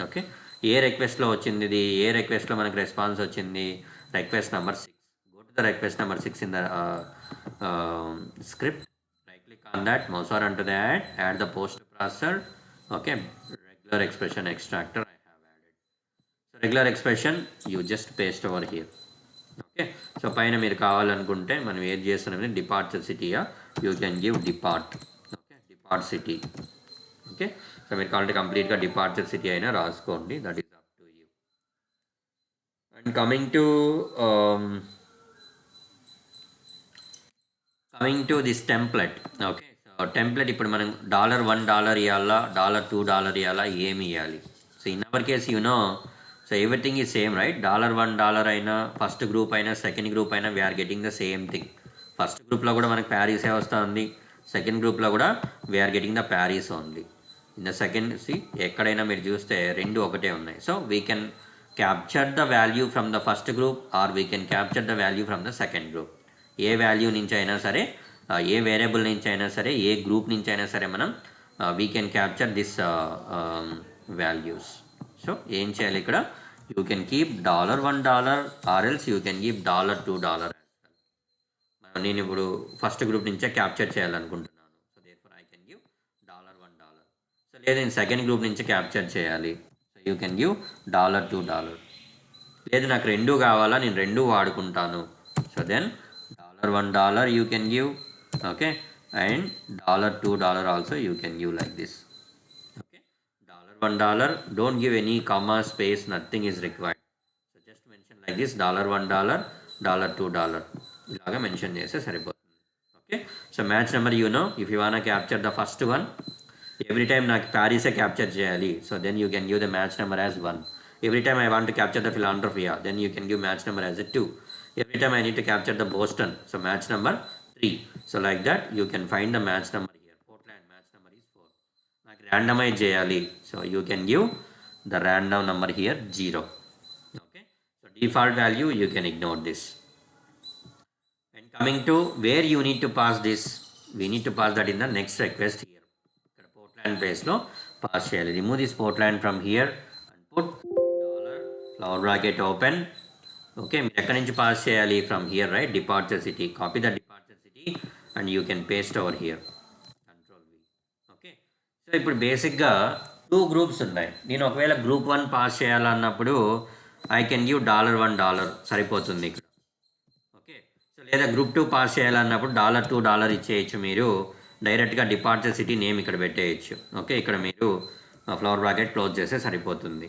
Okay, ఏ రిక్వెస్ట్లో వచ్చింది ఇది, ఏ రిక్వెస్ట్లో మనకు response వచ్చింది, request number 6. Go to the request number 6 in the script, right click on that, mouse over onto that, add the post processor. Okay, regular expression extractor I have added. So regular expression you just paste over here. Okay, so పైన మీరు కావాలనుకుంటే మనం ఏం చేస్తున్నాం, departure సిటీయా, you can give depart. Okay, depart city. Okay, so మీరు కావాలంటే కంప్లీట్గా డిపార్చర్ సిటీ అయినా రాసుకోండి, that is up to you. And coming to this template. Okay, so template ఇప్పుడు మనం $1 ఇవ్వాలా, $2 ఇవ్వాలా, ఏమి ఇవ్వాలి? So in our case so everything is same, right? $1 అయినా, ఫస్ట్ గ్రూప్ అయినా, సెకండ్ గ్రూప్ అయినా, we are getting the same thing. First గ్రూప్లో కూడా మనకు ప్యారీసే వస్తుంది, సెకండ్ గ్రూప్లో కూడా we're getting the Paris only. In the second ఎక్కడైనా మీరు చూస్తే రెండు ఒకటే ఉన్నాయి. So we can capture the value from the first group or we can capture the value from the second group. ఏ వాల్యూ నుంచి అయినా సరే, ఏ వేరియబుల్ నుంచి అయినా సరే, ఏ గ్రూప్ నుంచి అయినా సరే మనం we can capture this values. So ఏం చేయాలి ఇక్కడ, you can keep $1 or else you can keep $2. నేను ఇప్పుడు ఫస్ట్ గ్రూప్ నుంచే క్యాప్చర్ చేయాలనుకుంటున్నాను, so therefore I can give $1. So లేదా నేను సెకండ్ గ్రూప్ నుంచి క్యాప్చర్ చేయాలి, సో యూ కెన్ గివ్ $2. లేదు నాకు రెండు కావాలా, నేను రెండు వాడుకుంటాను, so then $1 you can give. Okay, and $2 also you can give like this. Okay, $1, don't give any comma, space, nothing is required. So just mention like this, $1, $2 ilaga mention chese saripothundi. Okay, so match number, if you wanna capture the first one, every time నాకు Paris capture చేయాలి, so then you can give the match number as 1. every time I want to capture the Philadelphia, then you can give match number as a 2. every time I need to capture the Boston, so match number 3. so like that you can find the match number here. Portland match number is 4. నాకు randomize చేయాలి, so you can give the random number here 0. Okay, so default value you can ignore this. And coming to where you need to pass this, we need to pass that in the next request here. ఇక్కడ Portland place లో pass చేయాలి. remove this Portland from here and put flower bracket open. Okay, మీరు ఎక్కడి నుంచి pass చేయాలి, from here, right? Departure city. Copy the departure city and you can paste over here, control V. Okay, so ఇప్పుడు బేసిక్గా 2 groups ఉన్నాయి. నేను ఒకవేళ group 1 pass చేయాలన్నప్పుడు ఐ కెన్ గివ్ $1 సరిపోతుంది ఇక్కడ. ఓకే, సో లేదా గ్రూప్ 2 పాస్ చేయాలన్నప్పుడు $2 ఇచ్చేయచ్చు. మీరు డైరెక్ట్గా డిపార్చర్ సిటీ నేమ్ ఇక్కడ పెట్టేయచ్చు. ఓకే, ఇక్కడ మీరు ఫ్లవర్ బ్రాకెట్ క్లోజ్ చేస్తే సరిపోతుంది.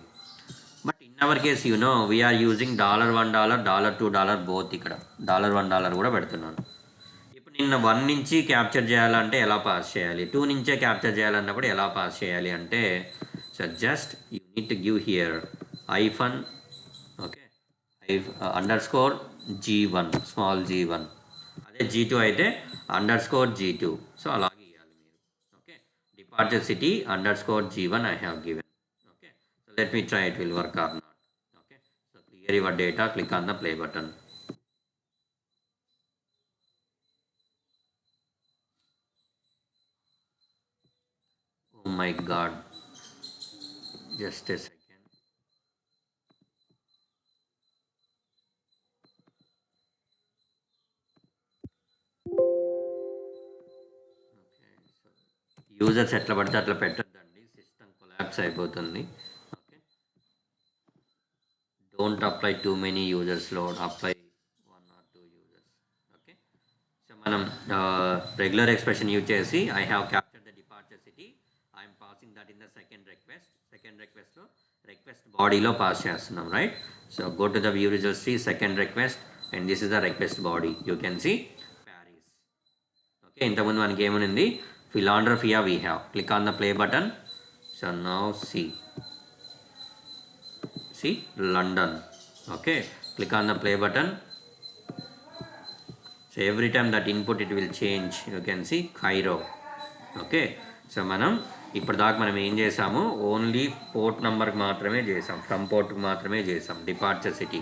But in our case we are using $1, $2 both. ఇక్కడ $1 కూడా పెడుతున్నాను. ఇప్పుడు నిన్న 1 నుంచి క్యాప్చర్ చేయాలంటే ఎలా పాస్ చేయాలి, 2 నుంచే క్యాప్చర్ చేయాలన్నప్పుడు ఎలా పాస్ చేయాలి అంటే, so just you need to give here hyphen. Okay, _G1, small G1. అదే G2 అయితే _G2. సో అలాగే ఇవ్వాలి మీరు. Okay, departure city _G1 I have given. Let me try it will work or not. Okay, so clear your data, click on the play button. Oh my god, just a second. Okay, so users ఎట్లా పడితే అట్లా పెట్టద్దండి, system collapse అయిపోతుంది. Don't apply too many users load, apply 1 or 2 users. Okay, so manam regular expression use chesi I have captured the departure city. I am passing that in the second request lo request body lo pass chestunnam, right? So go to the view results tree, second request, and this is the request body. You can see Paris. Okay, inta mundu manaki em undi, Philadelphia we have. Click on the play button. So now see London. Okay, click on the play button. So every time that input it will change. You can see Cairo. Okay, so manam ఇప్పటిదాకా మనం ఏం చేసాము, only port నెంబర్కి మాత్రమే చేసాం, from పోర్ట్కి మాత్రమే చేసాం, departure city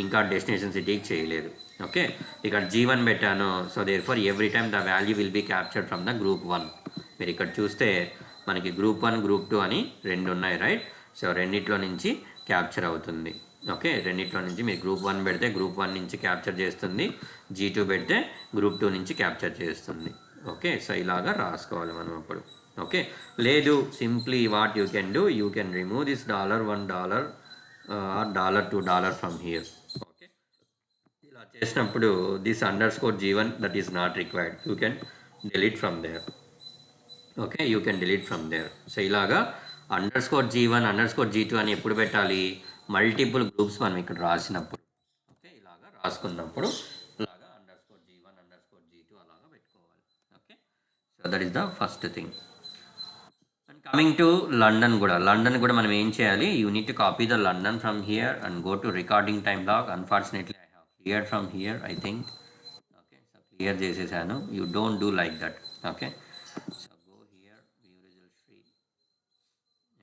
ఇంకా డెస్టినేషన్ సిటీకి చేయలేదు. ఓకే, ఇక్కడ G1 పెట్టాను. So therefore every time the value will be captured from the group 1. మీరు ఇక్కడ చూస్తే మనకి గ్రూప్ 1 గ్రూప్ 2 అని 2 ఉన్నాయి, రైట్. సో రెండిట్లో నుంచి క్యాప్చర్ అవుతుంది. ఓకే, రెండిట్లో నుంచి మీరు గ్రూప్ 1 పెడితే గ్రూప్ 1 నుంచి క్యాప్చర్ చేస్తుంది, G2 పెడితే గ్రూప్ 2 నుంచి క్యాప్చర్ చేస్తుంది. ఓకే, సో ఇలాగా రాసుకోవాలి మనం అప్పుడు. ఓకే, లేదు simply what you can do, you can remove this $1 or $2 from here. Okay, ఇలా చేసినప్పుడు this _G1 that is not required, you can delete from there. Okay, you can delete from there. So ఇలాగా _G1 _G2 అని ఎప్పుడు పెట్టాలి, multiple groups మనం ఇక్కడ రాసినప్పుడు. Okay, ఇలాగా రాసుకున్నప్పుడు ఇలాగా _G1 _G2 అలాగా పెట్టుకోవాలి. Okay, so that is the first thing. And coming to London కూడా మనం ఏం చేయాలి, you need to copy the London from here and go to recording time log. Unfortunately I have cleared from here, I think. Okay, so clear చేసేసాను. You don't do like that. Okay, so go here, view results tree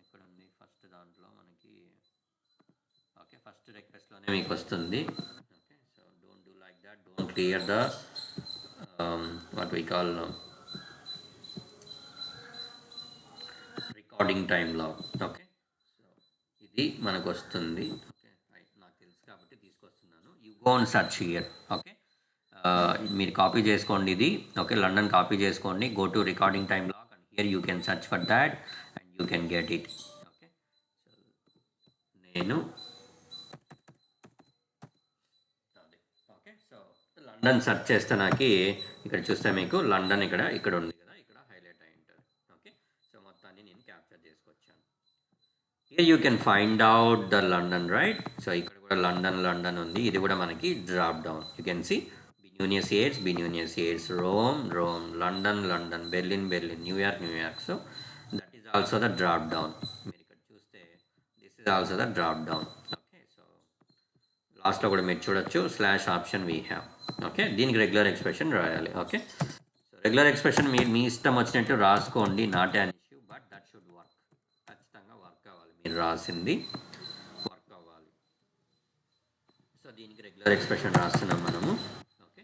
ఎక్కడ ఉంది, first దాంట్లో మనకి. Okay, first రిక్వెస్ట్లోనే మీకు వస్తుంది. Okay, so don't do like that, don't clear the what we call recording time log. Okay, so ఇది మనకు వస్తుంది. ఓకే, రైట్, నాకు తెలుసు కాబట్టి తీసుకొస్తున్నాను. You go and search here. Okay, మీరు కాపీ చేసుకోండి ఇది. ఓకే, లండన్ కాపీ చేసుకోండి, go to recording time log and here you can search for that and you can get it. Okay, so నేను okay, so London search చేస్తే నాకు ఇక్కడ చూస్తే మీకు లండన్ ఇక్కడ ఉంది కదా, ఇక్కడ హైలైట్ అయి ఉంటుంది. ఓకే, సో మొత్తాన్ని నేను క్యాప్చర్ చేసుకొచ్చాను. Here you can find out the London, right. So ఇక్కడ కూడా లండన్ ఉంది. ఇది కూడా మనకి drop down. You can see Buenos Aires, Rome, London, Berlin, New York. So that is also the drop down. మీరు ఇక్కడ చూస్తే this is also the drop down. Okay, so లాస్ట్లో కూడా మీరు చూడొచ్చు /option వీ హ్యావ్. ఓకే, దీనికి రెగ్యులర్ ఎక్స్ప్రెషన్ రాయాలి. Okay, so regular expression మీ ఇష్టం వచ్చినట్టు రాసుకోండి, not an issue, but that should work. ఖచ్చితంగా వర్క్ అవ్వాలి, మీరు రాసింది వర్క్ అవ్వాలి. సో దీనికి రెగ్యులర్ ఎక్స్ప్రెషన్ రాస్తున్నాం మనము. ఓకే,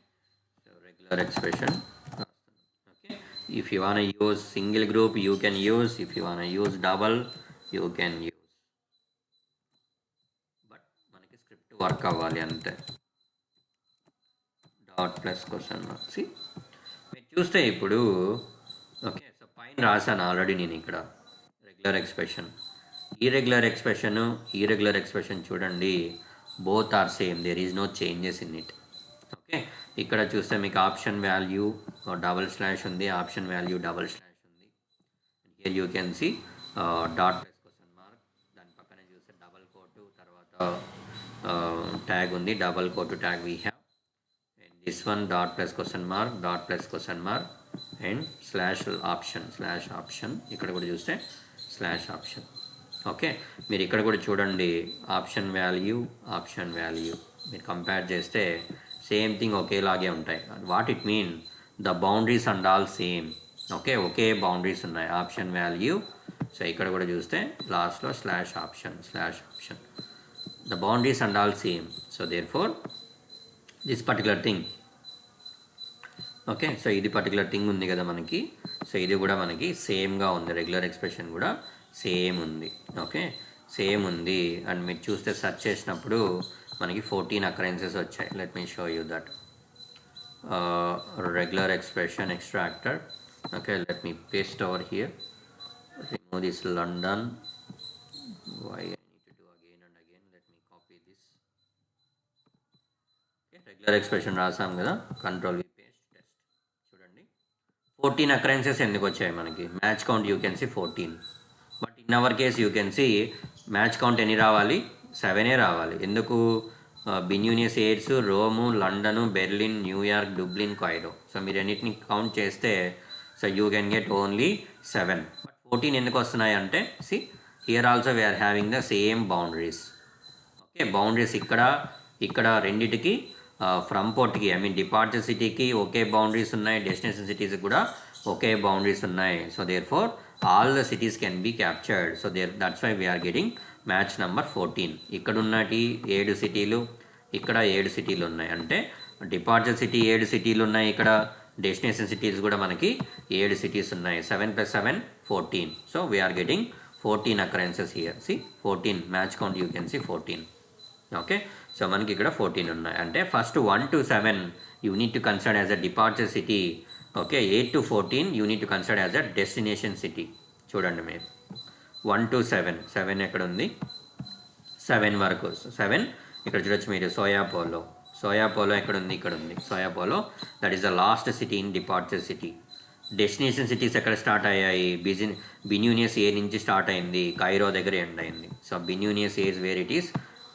సో రెగ్యులర్ ఎక్స్ప్రెషన్ రాస్తున్నాం. Okay, if you want use single group you can use, if you want use double you can use, but మనకి స్క్రిప్ట్ వర్క్ అవ్వాలి అంతే. $+? మీరు చూస్తే ఇప్పుడు ఓకే, సో పైన రాశాను ఆల్రెడీ నేను ఇక్కడ రెగ్యులర్ ఎక్స్ప్రెషన్. ఈ రెగ్యులర్ ఎక్స్ప్రెషన్ చూడండి, both are same, there is no changes in it. Okay, ఇక్కడ చూస్తే మీకు ఆప్షన్ వాల్యూ // ఉంది, ఆప్షన్ వాల్యూ // ఉంది. Here you can C $+? దాని పక్కన చూస్తే డబల్ కోటు, తర్వాత ట్యాగ్ ఉంది, double coat tag we have. This one $+? And /option. ఇక్కడ కూడా చూస్తే /option. ఓకే, మీరు ఇక్కడ కూడా చూడండి ఆప్షన్ వాల్యూ మీరు కంపేర్ చేస్తే సేమ్ /థింగ్ ఒకేలాగే ఉంటాయి. What it mean, the boundaries and all same. Okay, ఒకే బౌండరీస్ ఉన్నాయి, ఆప్షన్ వాల్యూ. సో ఇక్కడ కూడా చూస్తే లాస్ట్లో /option. The boundaries and all same. So there for this particular thing. Okay, so ఇది పర్టికులర్ థింగ్ ఉంది కదా మనకి, సో ఇది కూడా మనకి సేమ్గా ఉంది, రెగ్యులర్ ఎక్స్ప్రెషన్ కూడా సేమ్ ఉంది. ఓకే, సేమ్ ఉంది. అండ్ మీరు చూస్తే సెర్చ్ చేసినప్పుడు మనకి 14 అకరెన్సెస్ వచ్చాయి. Let me show you that. Regular expression extractor. Okay, let me paste over here, remove this London. Why I need to do again and again, let me copy this. Regular expression రాసాం కదా, control V paste test. చూడండి 14 occurrences ఎందుకు వచ్చాయి మనకి, match count you can see 14, but in our case you can see match count ఎన్ని రావాలి, 7 రావాలి. ఎందుకు, Buenos Aires, Rome, London, Berlin, New York, Dublin, Cairo. So మీరు అన్నిటిని కౌంట్ చేస్తే so you can get only 7, but 14 ఎందుకు వస్తున్నాయి అంటే, see here also we are having the same boundaries. Okay, boundaries ఇక్కడ రెండిటికి ఫ్రమ్ పోర్ట్కి, ఐ మీన్ డిపార్చర్ సిటీకి ఒకే బౌండరీస్ ఉన్నాయి, డెస్టినేషన్ సిటీస్కి కూడా ఒకే బౌండరీస్ ఉన్నాయి. So there for all the cities can be captured. So that's why we're getting match number 14. ఇక్కడ ఉన్నటి 7 సిటీలు, ఇక్కడ 7 సిటీలు ఉన్నాయి. అంటే డిపార్చర్ సిటీ 7 సిటీలు ఉన్నాయి, ఇక్కడ డెస్టినేషన్ సిటీస్ కూడా మనకి 7 సిటీస్ ఉన్నాయి. 7 + 7 14. So we're getting 14 occurrences here. See 14 match count, you can see 14. Okay, so మనకి ఇక్కడ 14 ఉన్నాయి. అంటే first 1 to 7 you need to consider as a departure city. Okay, 8 to 14 you need to consider as a destination city. చూడండి మీరు 1 to 7, 7 ఎక్కడ ఉంది, 7 వరకు. 7 ఇక్కడ చూడొచ్చు మీరు. సోయాపోలో ఎక్కడ ఉంది, ఇక్కడ ఉంది Sao Paulo. That is the last city in departure city. Destination cities ఎక్కడ స్టార్ట్ అయ్యాయి, బిన్యూనియస్ ఏ నుంచి స్టార్ట్ అయింది, కైరో దగ్గర ఎండ్ అయింది. సో బిన్యూనియస్ ఏ is where it is,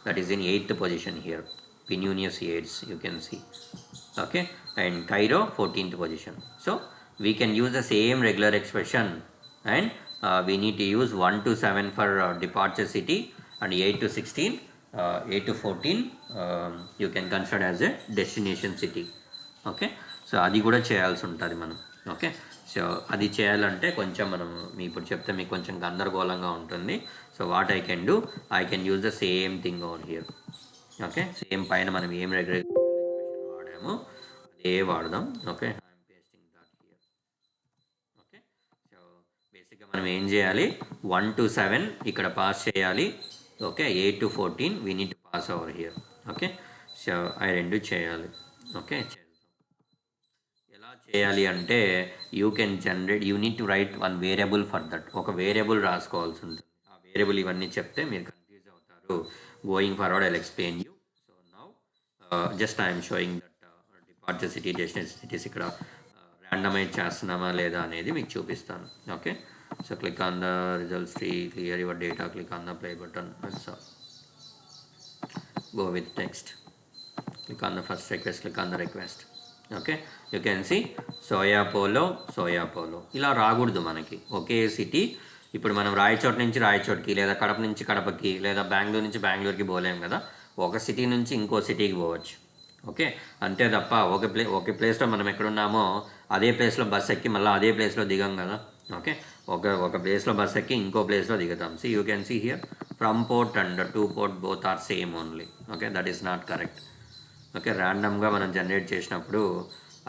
that is in 8th position here. Pinunius Yates, you can see. Okay, and Cairo 14th position. So we can use the same regular expression, and we need to use 1 to 7 for departure city, and 8 to 16, 8 to 14 you can consider as a destination city. Okay, so అది కూడా చేయాల్సి ఉంటుంది మనం. Okay, so అది చేయాలంటే కొంచెం మనం ఇప్పుడు చెప్తే మీకు కొంచెం గందరగోళంగా ఉంటుంది. So what I can do, I can use the same thing over here. Okay, same పైన మనం ఏం రెగ్యులర్ వాడామో అదే వాడదాం. Okay, I'm pasting that here. Okay, so బేసిక్గా మనం ఏం చేయాలి, 1 to 7 ఇక్కడ పాస్ చేయాలి. Okay, 8 to 14 we need to pass over here. Okay, so అవి రెండు చేయాలి. ఓకే, ఎలా చేయాలి అంటే you can generate, you need to right one variable for that. ఒక వేరియబుల్ రాసుకోవాల్సి ఉంటుంది. ఆ వేరియబుల్ ఇవన్నీ చెప్తే మీరు కన్ఫ్యూజ్ అవుతారు. Going forward I will explain you. So now just I'm showing that departure city, destination cities ఇక్కడ ర్యాండమైజ్ చేస్తున్నామా లేదా అనేది మీకు చూపిస్తాను. Okay, so click on the results tree, clear your data, click on the play button, go with text, click on the first request, click on the request. Okay, you can see Sao Paulo ఇలా రాకూడదు మనకి ఒకే city. ఇప్పుడు మనం రాయచోట నుంచి రాయచోటికి, లేదా కడప నుంచి కడపకి, లేదా బెంగళూరు నుంచి బెంగళూరుకి పోలేం కదా. ఒక సిటీ నుంచి ఇంకో సిటీకి పోవచ్చు. ఓకే, అంతే తప్ప ఒక ప్లేస్లో మనం ఎక్కడున్నామో అదే ప్లేస్లో బస్ ఎక్కి మళ్ళీ అదే ప్లేస్లో దిగం కదా. ఓకే, ఒక ప్లేస్లో బస్ ఎక్కి ఇంకో ప్లేస్లో దిగుతాం. See you can see here from port and to port both are same only. Okay, that is not correct. Okay, ర్యాండమ్గా మనం జనరేట్ చేసినప్పుడు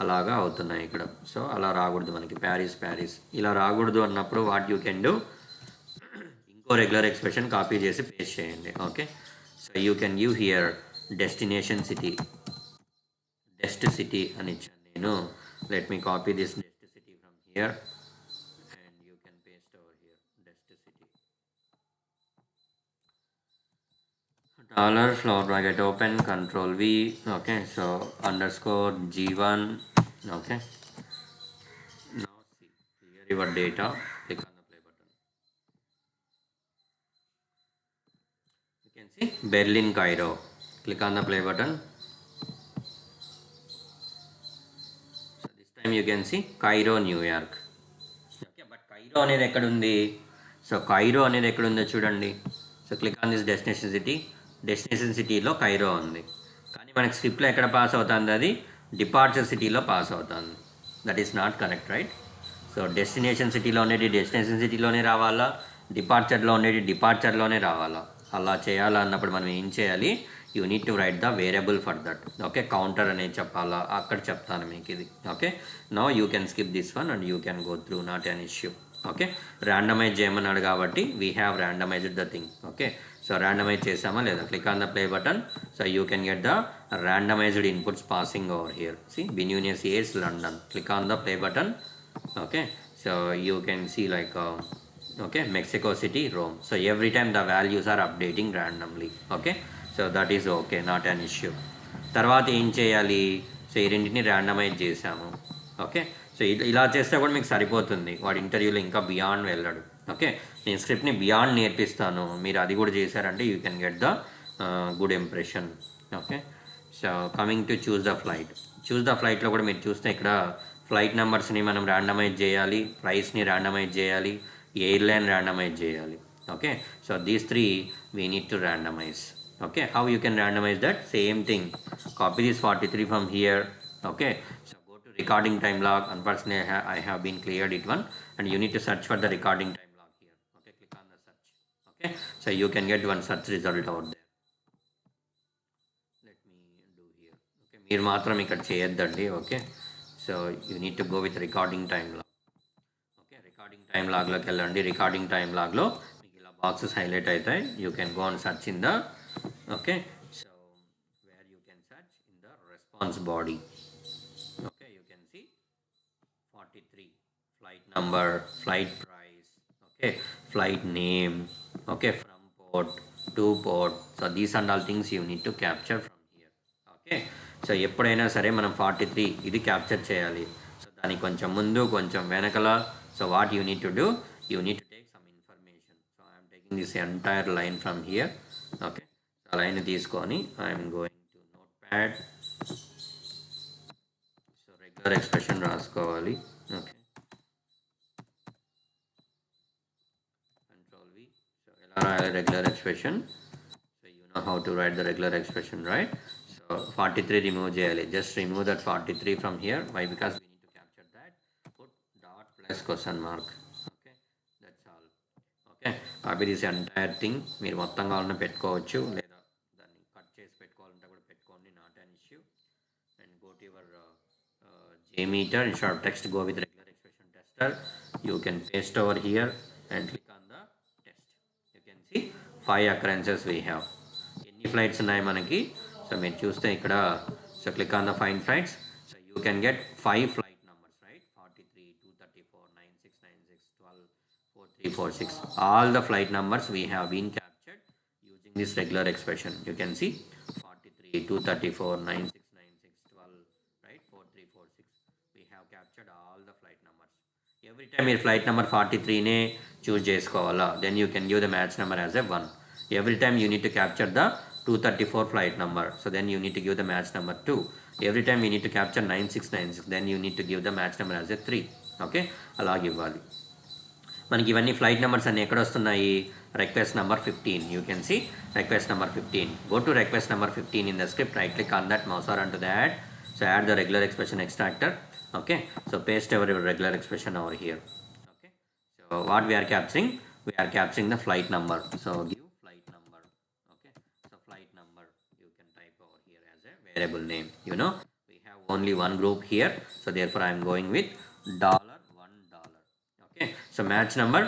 అలాగా అవుతున్నాయి ఇక్కడ. సో అలా రాకూడదు మనకి. ప్యారిస్ ఇలా రాకూడదు అన్నప్పుడు వాట్ యూ కెన్ డూ, ఇంకో రెగ్యులర్ ఎక్స్ప్రెషన్ కాపీ చేసి పేస్ట్ చేయండి. Okay, so you can give here destination city, dest city అని ఇచ్చాను నేను. Let me copy this dest city from here and you can paste over here dest city. $flower bracket open, control V. Okay, so underscore G1. Okay, now see, clear your data, click on the play button. You can see Berlin, Cairo. Click on the play button. So this time you can see Cairo, New York. Okay, but Cairo అనేది ఎక్కడ ఉంది, so Cairo అనేది ఎక్కడ ఉందో చూడండి. So click on this destination city. Destination సిటీలో Cairo ఉంది, కానీ మనకి స్క్రిప్ట్లో ఎక్కడ పాస్ అవుతుంది, అది డిపార్చర్ సిటీలో పాస్ అవుతుంది. That is not correct, right? So destination సిటీలో ఉండేది డెస్టినేషన్ సిటీలోనే రావాలా, డిపార్చర్లో ఉండేది డిపార్చర్లోనే రావాలా. అలా చేయాలన్నప్పుడు మనం ఏం చేయాలి, you need to write the variable for that. Okay, counter అనేది చెప్పాలా, అక్కడ చెప్తాను మీకు ఇది. Okay, now you can skip this one and you can go through, not an issue. Okay, randomise చేయమన్నాడు కాబట్టి we have randomised the thing. Okay, so randomise చేసామా లేదా, click on the play button. So you can get the randomized inputs passing over here. See, Binunius is London. Click on the play button. Okay, so you can see like okay, Mexico City, Rome. So every time the values are updating randomly. Okay, so that is okay, not an issue. తర్వాత ఏం చేయాలి, so ఈ రెండింటిని randomise చేసాము. Okay, so ఇలా చేస్తే కూడా మీకు సరిపోతుంది, వాడి ఇంటర్వ్యూలో ఇంకా బియాండ్ వెళ్ళాడు. ఓకే, నేను స్క్రిప్ట్ని బియాండ్ నేర్పిస్తాను, మీరు అది కూడా చేశారంటే you can get the good impression. Okay, so coming to choose the ఫ్లైట్లో కూడా మీరు చూస్తే ఇక్కడ ఫ్లైట్ నెంబర్స్ని మనం ర్యాండమైజ్ చేయాలి, ప్రైస్ని ర్యాండమైజ్ చేయాలి, ఎయిర్లైన్ ర్యాండమైజ్ చేయాలి. Okay, so these three we need to randomise. Okay, how you can randomize that? Same thing, copy this 43 from here. Okay, so go to recording time log. Unfortunately, I have been cleared it one, and you need to search for the recording time log here. Okay, click on the search. Okay, so you can get one search result out there. Let me do here. Okay, మీరు మాత్రం ఇక్కడ చేయొద్దండి. Okay, so you need to go with recording time log. Okay, recording time log లోకి వెళ్ళండి. recording time log లో మీకు ఇలా boxes highlight అవుతాయి. You can go and search in the okay, so where you can search in the response body. Okay, you can see 43 flight number, flight price, okay, flight name, okay, from port to port. So these and all things you need to capture from here. Okay, so ఎప్పుడైనా సరే మనం 43 ఇది capture చేయాలి. So దానికి కొంచెం ముందు కొంచెం వెనకల. So what you need to do, you need to take some information. So I'm taking this entire line from here. Okay, so line తీసుకొని I'm going to notepad. So regular expression రాసుకోవాలి. Okay, control V. So ఎలా రాయాలి regular expression? So you know how to write the regular expression, right? So 43 remove చేయాలి. Just remove that 43 from here. Why? Because we need to capture that. Put dot plus question mark. Okay, that's all. Okay, అవి this entire thing మీరు మొత్తం కావాలన్నా పెట్టుకోవచ్చు, లేదా దాన్ని cut చేసి పెట్టుకోవాలంటే కూడా పెట్టుకోండి. Not an issue. And go to your JMeter. Instead of text, go with regular expression tester. You can paste over here and click on the test. You can see 5 occurrences we have. Any flights ఉన్నాయి మనకి? So మీరు చూస్తే ఇక్కడ, so click on the find flights. So you can get 5 flight numbers, right? 43, 234, 9696, 12, 4346. All the flight numbers we have been captured using this regular expression. You can see 43, 234, 9696, 12, right? 4346. We have captured all the flight numbers. Every time your flight number 43 ne choose cheskovala, then you can give the match number as a 1. Every time you need to capture the 234 flight number, so then you need to give the match number 2. Every time you need to capture 9696, then you need to give the match number as a 3. Okay, అలాగే ఇవ్వాలి. మనకి ఇవన్నీ flight numbers అన్ని ఎక్కడ వస్తున్నాయి? Request number 15. You can see request number 15. Go to request number 15 in the script. Right click on that, mouse over onto that. So add the regular expression extractor. Okay, so paste our regular expression over here. Okay, so what we are capturing? We are capturing the flight number. So give flight number. Okay, so flight number you can type over here as a variable name. You know, we have only one group here, so therefore I am going with $1. Okay, so match number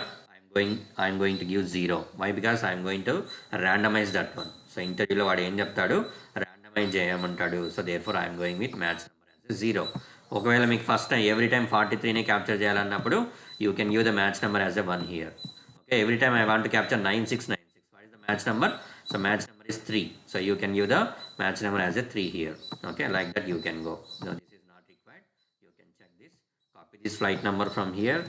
I am going to give 0. Why? Because I am going to randomize that one. So interview lo vaadu em cheptadu, randomize cheyamantaadu. So therefore I am going with match number as 0. ఒకవేళ మీకు first time every time 43నే capture చేయాలన్నప్పుడు you can give the match number as a 1 here. Okay, every time I want to capture 9696. What is the match number? So match number is 3. So you can give the match number as a 3 here. Okay, like that you can go. So this is not required. You can check this. Copy this flight number from here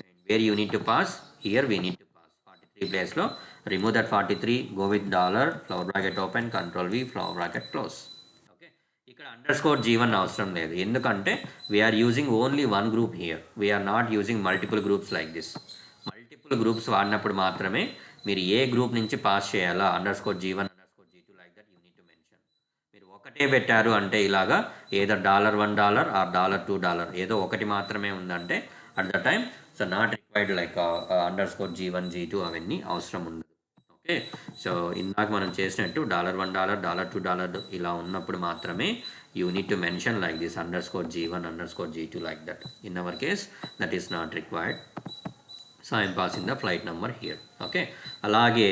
and where you need to pass, here we need to pass 43 ప్లేస్లో. Remove that 43, go with dollar, flower bracket open, control V, flower bracket close. ఇక్కడ _G1 అవసరం లేదు, ఎందుకంటే we're using only one group here. We're not using multiple groups like this. Multiple groups వాడినప్పుడు మాత్రమే మీరు ఏ group నుంచి pass చేయాలా _G1 _G2 like that you need to mention. మీరు ఒకటే పెట్టారు అంటే ఇలాగా ఏదో $1 ఆర్ $2 ఏదో ఒకటి మాత్రమే ఉందంటే at the time so not required like _G1 G2 అవన్నీ అవసరం ఉండదు. ఓకే, సో ఇందాక మనం చేసినట్టు $1 $2 ఇలా ఉన్నప్పుడు మాత్రమే you need to mention like this _G1 _G2 like that. In our case that is not required. So I'm passing the flight number here. Okay, అలాగే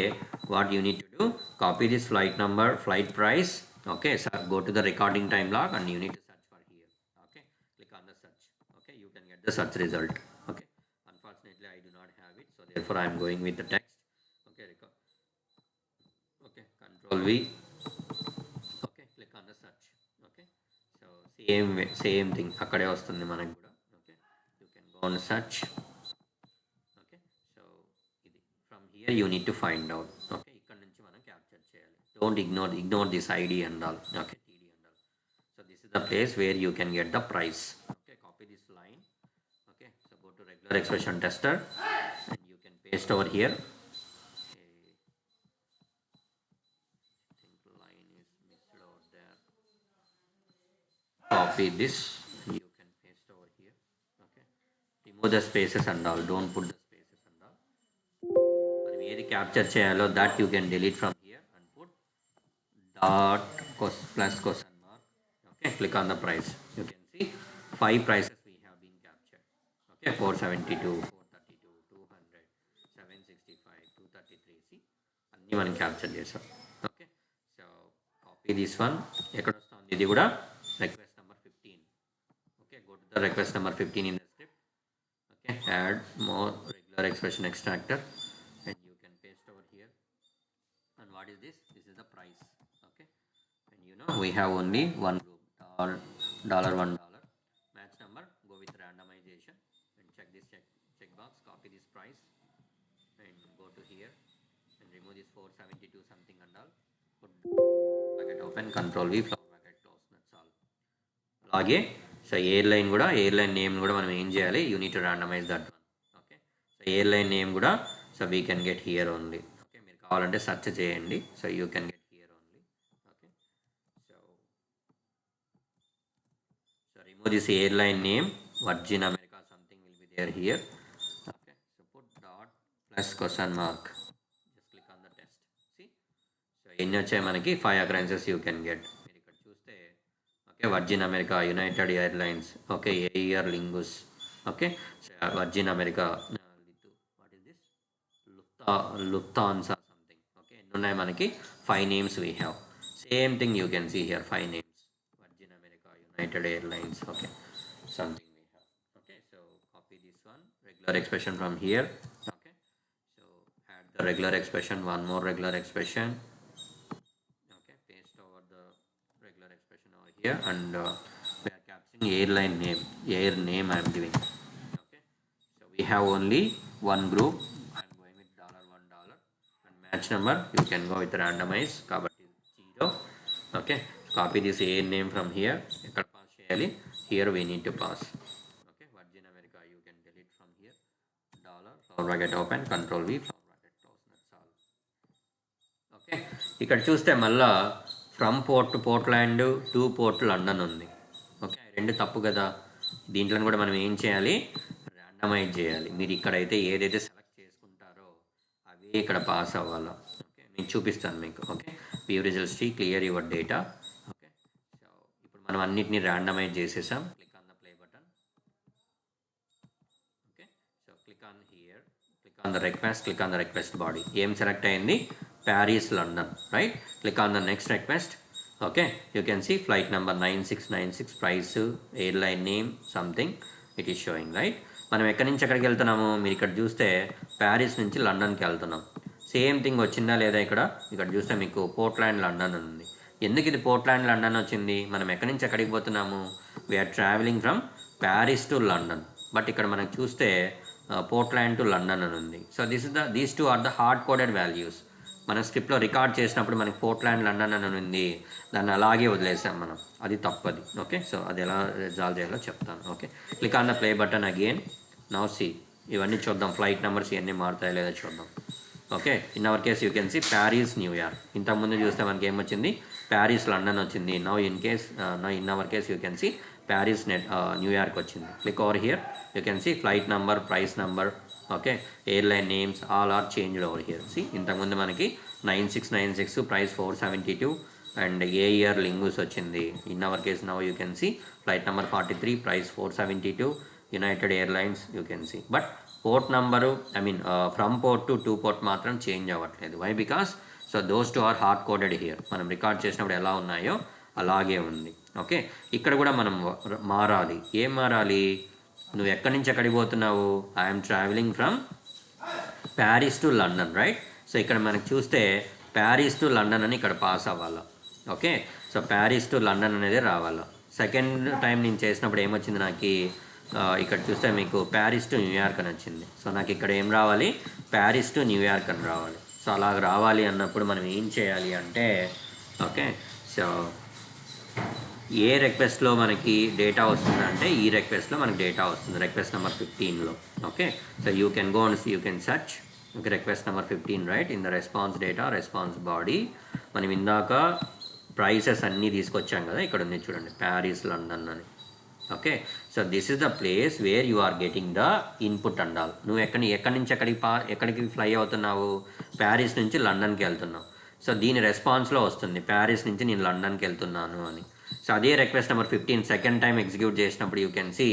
what you need to do, copy this flight number, flight price. Okay, sir go to the recording time log and you need to search for here. Okay, click on the search. Okay, you can get the search result. Okay, unfortunately I do not have it, so therefore I am going with the text. Okay, okay, control V. Okay, click on the search. Okay, so same thing akkade vastundi manaku kuda. Okay, you can go on search. Okay, so idi from here you need to find out. Okay, ikkada nunchi manam capture cheyali. Don't ignore this ID and all. Okay, TD and all. So this is the place where you can get the price. Okay, copy this line. Okay, so go to regular expression tester and you can paste over here. Copy this and you can paste remove the spaces and all, don't put the spaces and all. మనం ఏది capture చేయాలో that you can delete from here and put dot plus question mark. Okay, click on the price. You can see 5 prices we have been captured. Okay, 472, 432, 200, 765, 233. See, అన్నీ మనం capture చేసాం. Okay, so copy this one. ఎక్కడ వస్తుంది ఇది కూడా? Request number 15. Okay, go to the request number 15 in the script. Okay, add more regular expression extractor and you can paste over here. And what is this? This is the price. Okay, and you know we have only one group, dollar $1 match number. Go with randomization and check this check box, copy this price and go to here and remove this 472 something and all. Put bracket open, control V, flower bracket close. That's all. అలాగే so airline కూడా, airline name కూడా మనం ఏం చేయాలి? You need to randomize that one. Okay, so airline name కూడా so we can get here only. Okay, మీరు కావాలంటే search చేయండి. So you can get here only. Okay, so remove this airline name, Virgin America something will be there here. Okay, so put dot plus question mark. Just click on the test. See, so ఎన్ని వచ్చాయి మనకి? 5 occurrences you can get. మీరు ఇక్కడ చూస్తే okay, Virgin America, United Airlines, okay, Aer Lingus, okay, Virgin America, what is this, Lufthansa something. Okay, ఎన్ని ఉన్నాయి మనకి? 5 names we have. Same thing you can see here, 5 names. Virgin America, United Airlines, okay, something we have. Okay, so copy this one, regular expression from here. Okay, so add the regular expression, one more regular expression. Okay, paste over the regular expression over here and we are capturing airline name, air name I am giving. Okay, so we have only one group. I am going with $1 and match number you can go with randomize kabatti 0. Okay, copy this air name from here. Ekkada pass cheyali? Here we need to pass. Okay, Virgin America you can delete from here. Dollar, flower bracket open, control V, flower bracket close. That's all. Okay, ఇక్కడ చూస్తే మళ్ళా from port Portland to port London ఉంది. Okay, రెండు తప్పు కదా. దీంట్లో కూడా మనం ఏం చేయాలి? ర్యాండమైజ్ చేయాలి. మీరు ఇక్కడైతే ఏదైతే సెలెక్ట్ చేసుకుంటారో అవే ఇక్కడ పాస్ అవ్వాలా. ఓకే, నేను చూపిస్తాను మీకు. Okay, view results tree, clear your data. Okay, so ఇప్పుడు మనం అన్నిటిని ర్యాండమైజ్ చేసేసాం. Click on the play button. Okay, so click on here, click on the request, click on the request body. ఏం select అయింది? Paris London, right? Click on the next request. Okay, you can see flight number 9696, price, airline name something it is showing, right? మనం ఎక్కడి నుంచి ఎక్కడికి వెళ్తున్నాము? మీరు ఇక్కడ చూస్తే ప్యారిస్ నుంచి లండన్కి వెళ్తున్నాం. సేమ్ థింగ్ వచ్చిందా లేదా? ఇక్కడ చూస్తే మీకు పోర్ట్లాండ్ లండన్ ఉంది. ఎందుకు ఇది పోర్ట్లాండ్ లండన్ వచ్చింది? మనం ఎక్కడి నుంచి ఎక్కడికి పోతున్నాము? We're travelling from Paris to London. But ఇక్కడ మనకు చూస్తే పోర్ట్లాండ్ టు లండన్ అని ఉంది. So these two are the hard coded values. మన స్క్రిప్ట్లో రికార్డ్ చేసినప్పుడు మనకి పోర్ట్లాండ్ లండన్ అని ఉంది, దాన్ని అలాగే వదిలేసాం మనం. అది తప్పది. ఓకే, సో అది ఎలా రిజాల్వ్ చేయాలో చెప్తాను. Okay, click on the play button again. Now see, ఇవన్నీ చూద్దాం, ఫ్లైట్ నెంబర్స్ ఇవన్నీ మారుతాయో లేదో చూద్దాం. Okay, in our case you can see Paris New York. ఇంతకుముందు చూస్తే మనకి ఏమొచ్చింది? ప్యారిస్ లండన్ వచ్చింది. Now in our case you can see Paris New York వచ్చింది. Click over here, you can see flight number, price number, okay, airline names all are changed over here. See, ఇంతకుముందు మనకి 9696, price 472 and a Aer Lingus వచ్చింది. In our case now you can see flight number 43, price 472, United Airlines you can see. But port number from port to port మాత్రం change అవ్వట్లేదు. Why? Because so those two are hard coded here. మనం record చేసినప్పుడు ఎలా ఉన్నాయో అలాగే ఉంది. Okay, ఇక్కడ కూడా మనం మారాలి. ఏం మారాలి? నువ్వు ఎక్కడి నుంచి ఎక్కడికి పోతున్నావు? I'm travelling from Paris to London, right? So ఇక్కడ మనకు చూస్తే ప్యారిస్ టు లండన్ అని ఇక్కడ పాస్ అవ్వాలా. Okay, so Paris to London అనేది రావాలా. సెకండ్ టైం నేను చేసినప్పుడు ఏమొచ్చింది నాకు? ఇక్కడ చూస్తే మీకు ప్యారిస్ టు న్యూయార్క్ అని వచ్చింది. సో నాకు ఇక్కడ ఏం రావాలి? ప్యారిస్ టు న్యూయార్క్ అని రావాలి. సో అలాగ రావాలి అన్నప్పుడు మనం ఏం చేయాలి అంటే, ఓకే, సో ఏ రిక్వెస్ట్లో మనకి డేటా వస్తుందంటే ఈ రిక్వెస్ట్లో మనకి డేటా వస్తుంది, రిక్వెస్ట్ నెంబర్ 15లో. Okay, so you can go and you can search request number 15, right? In the response data, response body. మనం ఇందాక ప్రైసెస్ అన్నీ తీసుకొచ్చాం కదా, ఇక్కడ ఉంది చూడండి, ప్యారిస్ లండన్ అని. Okay, so this is the place where you are getting the input and all. నువ్వు ఎక్కడి నుంచి ఎక్కడికి ఫ్లై అవుతున్నావు? ప్యారిస్ నుంచి లండన్కి వెళ్తున్నావు. సో దీని రెస్పాన్స్లో వస్తుంది ప్యారిస్ నుంచి నేను లండన్కి వెళ్తున్నాను అని. సో అదే request number 15 second time execute చేసినప్పుడు you can see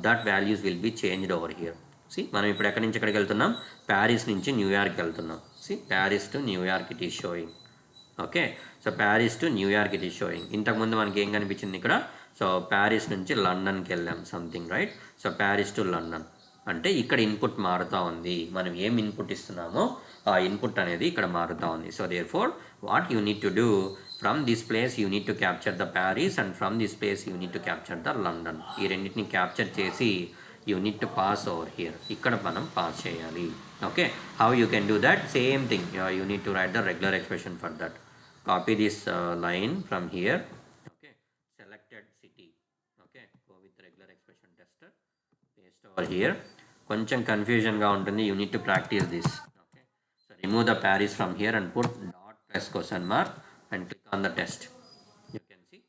that values will be changed over here. See మనం ఇప్పుడు ఎక్కడి నుంచి ఎక్కడికి వెళ్తున్నాం? ప్యారిస్ నుంచి న్యూయార్క్ వెళ్తున్నాం. See Paris to New York it is showing. Okay, so Paris to New York it is showing. ఇంతకుముందు మనకి ఏం కనిపించింది ఇక్కడ? సో ప్యారిస్ నుంచి లండన్కి వెళ్ళాం something, right? So Paris to London అంటే ఇక్కడ ఇన్పుట్ మారుతూ ఉంది. మనం ఏం ఇన్పుట్ ఇస్తున్నామో ఆ ఇన్పుట్ అనేది ఇక్కడ మారుతూ ఉంది. So there four what you need to do, from this place you need to capture the Paris and from this place you need to capture the London. ఈ రెండింటిని క్యాప్చర్ చేసి you need to pass over here. ఇక్కడ మనం pass చేయాలి. Okay, how you can do that? Same thing, you need to write the regular expression for that. Copy this line from here. Okay, selected city. Okay, go with regular expression tester, paste over here. కొంచెం కన్ఫ్యూజన్గా ఉంటుంది, you need to practice this. Okay, so remove the Paris from here and put dot plus question mark and click on the test. You can see.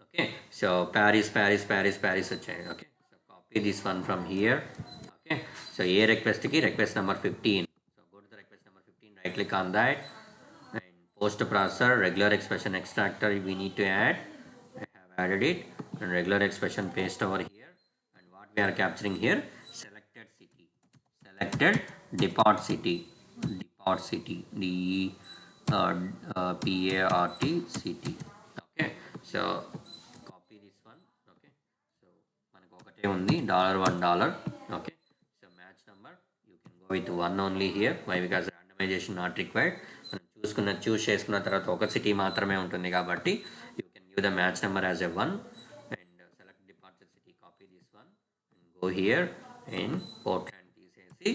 Okay, so Paris వచ్చాయి. Okay, so copy this one from here. Okay, so A రిక్వెస్ట్కి request number 15. So go to the request number 15, right click on that. Post processor, regular expression extractor we need to add. I have added it, and regular expression paste over here. And what we are capturing here? Selected city. Selected depart city. Depart city. P-A-R-T city. Okay. So copy this one. Okay. So మనకు ఒకటే ఉంది $1. Okay. So match number you can go with 1 only here. Why? Because randomization not required. చూస్ చేసుకున్న తర్వాత ఒక city మాత్రమే ఉంటుంది కాబట్టి you can give the match number as a 1 and select departure city. Copy this one and go here and Portland తీసేసి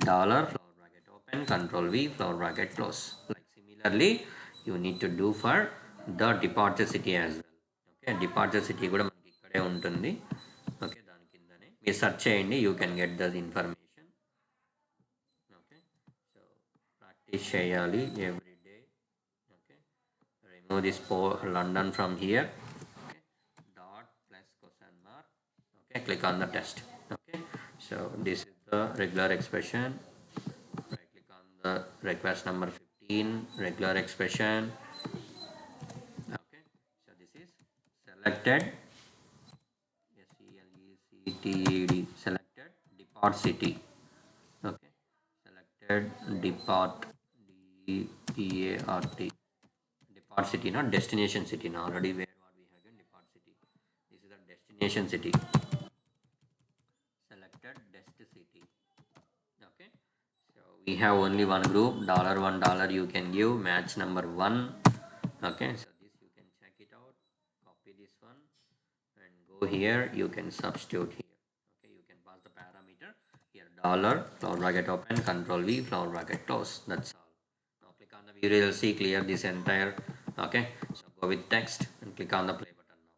dollar flower bracket open, control V, flower bracket close. Like similarly you need to do for the departure city as well. Okay, departure city కూడా మనకి ఇక్కడే ఉంటుంది. Okay, దాని కిందనే మీరు search చేయండి, you can get the information. Practice చేయాలి every day. Okay, remove this London from here. Okay, dot plus question mark. Okay, click on the test. Okay, so this is the regular expression. Right click on the request number 15, regular expression. Okay, so this is selected SELECTED selected depart city. Okay, selected depart DPART depart city, not destination city. Now already where what we have given depart city. This is the destination city. Selected dest city. Okay, so we have only one group, $1 you can give match number 1. Okay, so this you can check it out, copy this one and go here, you can substitute here. Okay, you can pass the parameter here, dollar, flower bracket open, control V, flower bracket close. That's all. Now click on the view, you'll see clear this entire. Okay, so go with text and click on the play button now.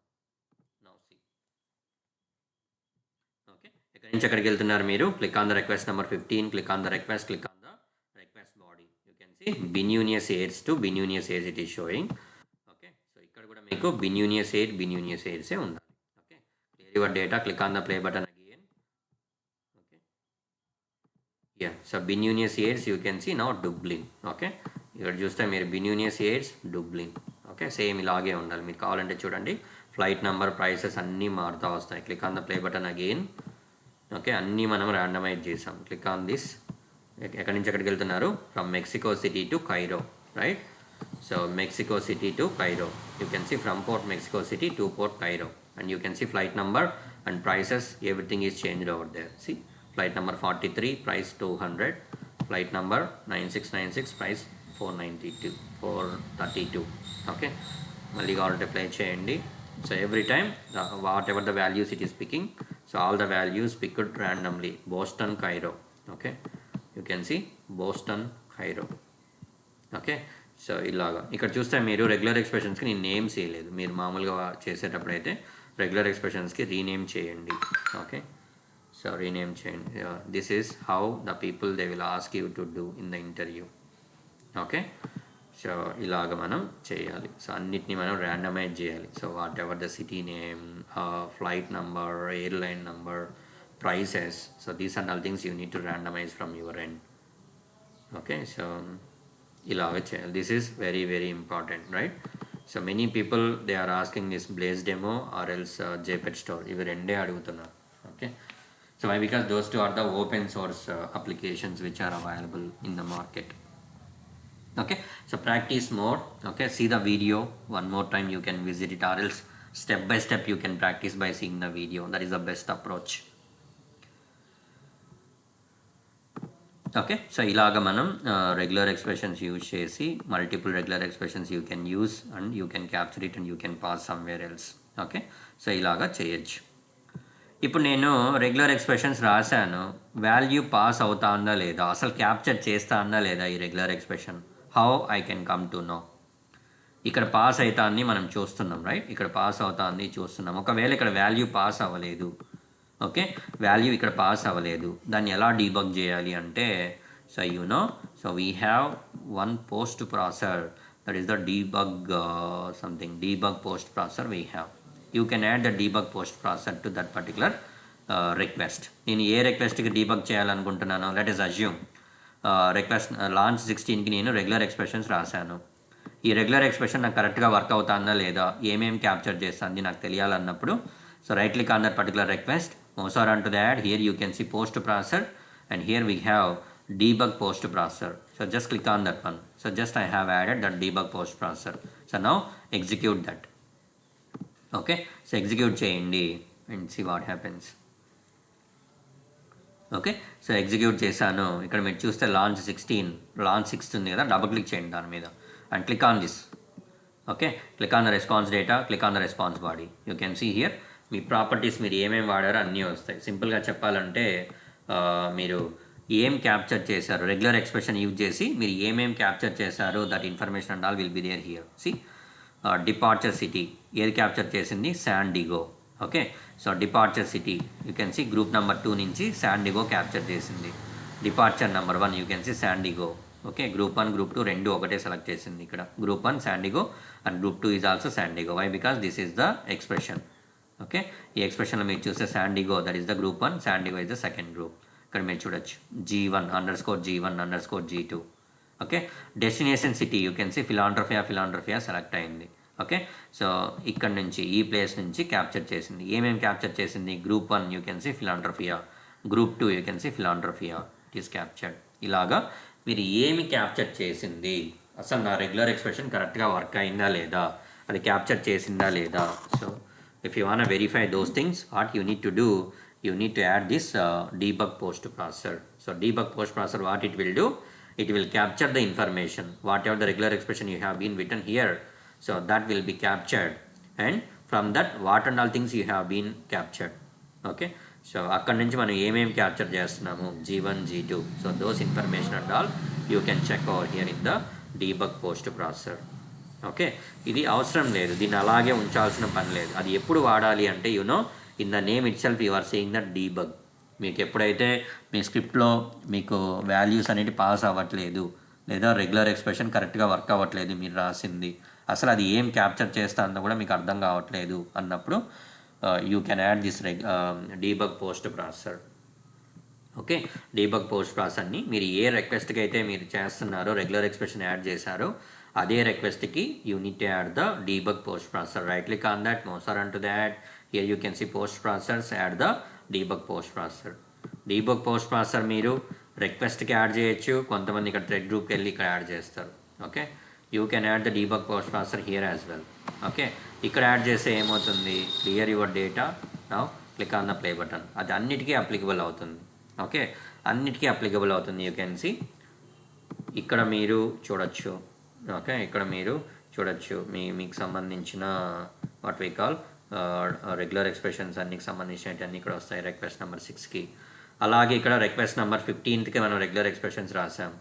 Now see. Okay, ఎక్కడి నుంచి ఎక్కడికి వెళ్తున్నారు మీరు? Click on the request number 15, click on the request, click on the request body. You can see Binunious aids to Binunious aids it is showing. Okay, so ఇక్కడ కూడా మీకు Binunious aids ఏ ఉండాలి. Okay, clear your data, click on the play button again. Okay, yeah, so Binunious aids you can see now Dublin. Okay, ఇక్కడ చూస్తే మీరు Binunious aids Dublin. Okay, same ఇలాగే ఉండాలి. మీరు కావాలంటే చూడండి, ఫ్లైట్ నెంబర్, ప్రైసెస్ అన్నీ మారుతూ వస్తాయి. Click on the play button again. Okay, అన్నీ మనం ర్యాండమైజ్ చేసాం. Click on this. ఎక్కడి నుంచి ఎక్కడికి వెళ్తున్నారు? From Mexico City to Cairo, right? So Mexico City to Cairo, you can see from port Mexico City to port Cairo, and you can see flight number and prices, everything is changed over there. See flight number 43, price 200, flight number 9696, price 432. Okay, మళ్ళీ కావాలంటే play చేయండి. So every time whatever the values it is picking, so all the values picked randomly. Boston Cairo. Okay, you can see Boston Cairo. Okay, so ఇలాగా ఇక్కడ చూస్తే మీరు regular ఎక్స్ప్రెషన్స్కి నేను names వేయలేదు. మీరు మామూలుగా చేసేటప్పుడు అయితే రెగ్యులర్ ఎక్స్ప్రెషన్స్కి రీనేమ్ చేయండి. ఓకే, సో రీనేమ్ చేయండి. This is how the people they will ask you to do in the interview. Okay, so ఇలాగ మనం చేయాలి. సో అన్నిటిని మనం ర్యాండమైజ్ చేయాలి. So whatever the city name, flight number, airline number, prices. So these are all things you need to randomize from your end. Okay, so ilaga cheyali. This is very very important, right? So many people they are asking this Blazedemo or else JPEG store. Ivi rende adugutunnaru. Okay, so why? Because those two are the open source applications which are available in the market. Okay, so practice more. Okay, see the video one more time, you can visit it, or else step by step you can practice by seeing the video. That is the best approach. Okay, so ఇలాగ మనం regular expressions use చేసి multiple regular expressions you can use and you can capture it and you can pass somewhere else. Okay, so ఇలాగా చేయొచ్చు. ఇప్పుడు నేను regular expressions రాశాను, value pass అవుతా ఉందా లేదా, అసలు క్యాప్చర్ చేస్తా ఉందా లేదా ఈ regular expression, how I can come to know. ఇక్కడ పాస్ అవుతాన్ని మనం చూస్తున్నాం, రైట్? ఇక్కడ పాస్ అవుతాన్ని చూస్తున్నాం. ఒకవేళ ఇక్కడ వాల్యూ పాస్ అవ్వలేదు, ఓకే, వాల్యూ ఇక్కడ పాస్ అవ్వలేదు, దాన్ని ఎలా డీబగ్ చేయాలి అంటే, so you know, so we have one post processor, that is the debug something, debug post processor we have. You can add the debug post processor to that particular request. నేను ఏ రిక్వెస్ట్కి debug చేయాలనుకుంటున్నాను, let us assume request launch 16కి నేను regular expressions రాశాను. ఈ regular expression నాకు కరెక్ట్గా వర్క్ అవుతుందా లేదా, ఏమేమి క్యాప్చర్ చేస్తుంది నాకు తెలియాలన్నప్పుడు, so right click on that particular request, mouse around to that, here you can see post processor and here we have debug post processor. So just click on that one. So just I have added that debug post processor. So now execute that. Okay, so execute cheyandi and see what happens. Okay, so execute చేశాను. ఇక్కడ మీరు చూస్తే launch 6 ఉంది కదా, double click చేయండి దాని మీద and click on this. Okay, click on the response data, click on the response body. You can see here మీ ప్రాపర్టీస్ మీరు ఏమేమి వాడారో అన్నీ వస్తాయి. సింపుల్గా చెప్పాలంటే మీరు ఏం క్యాప్చర్ చేశారు, రెగ్యులర్ ఎక్స్ప్రెషన్ యూజ్ చేసి మీరు ఏమేమి క్యాప్చర్ చేశారు, that information and all will be there here. See departure city ఏది క్యాప్చర్ చేసింది, San Diego. Okay, so departure city you can see group number 2 నుంచి శాన్ డిగో క్యాప్చర్ చేసింది. Departure number 1 you can see San Diego. Okay, group 1 group 2 రెండు ఒకటే select చేసింది. ఇక్కడ group 1 San Diego and group 2 is also San Diego. Why? Because this is the expression. Okay, ఈ ఎక్స్ప్రెషన్లో మీరు చూస్తే San Diego that is the group 1, San Diego is the second group. ఇక్కడ మీరు చూడొచ్చు G1_G1_G2. Okay, destination city you can see Philadelphia select అయింది. Okay, so ఇక్కడ నుంచి ఈ ప్లేస్ నుంచి క్యాప్చర్ చేసింది. ఏమేమి క్యాప్చర్ చేసింది, group 1 you can see Philadelphia, group 2 you can see Philadelphia, it is captured. ఇలాగా మీరు ఏమి క్యాప్చర్ చేసింది, అసలు నా రెగ్యులర్ ఎక్స్ప్రెషన్ కరెక్ట్గా వర్క్ అయిందా లేదా, అది క్యాప్చర్ చేసిందా లేదా. So if you want to verify those things, what you need to do, you need to add this debug post processor. So debug post processor, what it will do, it will capture the information, whatever the regular expression you have been written here, so that will be captured, and from that what and all things you have been captured. Okay, so అక్కడ నుంచి మనం ఏమేమి capture చేస్తున్నాము, G1 G2, so those information and all you can check over here in the debug post processor. Okay, ఇది అవసరం లేదు, దీన్ని అలాగే ఉంచాల్సిన పని లేదు. అది ఎప్పుడు వాడాలి అంటే, you know in the name itself you are saying that debug. మీకు ఎప్పుడైతే మీ స్క్రిప్ట్లో మీకు వాల్యూస్ అనేవి పాస్ అవ్వట్లేదు, లేదా రెగ్యులర్ ఎక్స్ప్రెషన్ కరెక్ట్గా వర్క్ అవ్వట్లేదు మీరు రాసింది, అసలు అది ఏం క్యాప్చర్ చేస్తా అన్న కూడా మీకు అర్థం కావట్లేదు అన్నప్పుడు you can add this debug post processor. Okay, debug post ప్రాసెసర్ని మీరు ఏ రిక్వెస్ట్కి అయితే మీరు చేస్తున్నారో, రెగ్యులర్ ఎక్స్ప్రెషన్ యాడ్ చేశారో, అదే రిక్వెస్ట్కి you need to add the debug post processor. Right click on that, mouse around to that, here you can see post processors, add the debug post processor. Debug post processor మీరు రిక్వెస్ట్కి add చేయొచ్చు, కొంతమంది ఇక్కడ thread గ్రూప్కి వెళ్ళి ఇక్కడ add చేస్తారు. Okay, you can add the debug post processor here as well. Okay, ఇక్కడ యాడ్ చేస్తే ఏమవుతుంది, clear your data, now click on the play button. అది అన్నిటికీ అప్లికబుల్ అవుతుంది. ఓకే, అన్నిటికీ అప్లికబుల్ అవుతుంది. యూ కెన్ సీ ఇక్కడ మీరు చూడొచ్చు. ఓకే, ఇక్కడ మీరు చూడొచ్చు మీకు సంబంధించిన what we call regular expressions అన్నికి సంబంధించినవన్నీ ఇక్కడ వస్తాయి రిక్వెస్ట్ నెంబర్ 6కి. అలాగే ఇక్కడ రిక్వెస్ట్ నెంబర్ 15కి మనం రెగ్యులర్ ఎక్స్ప్రెషన్స్ రాసాం.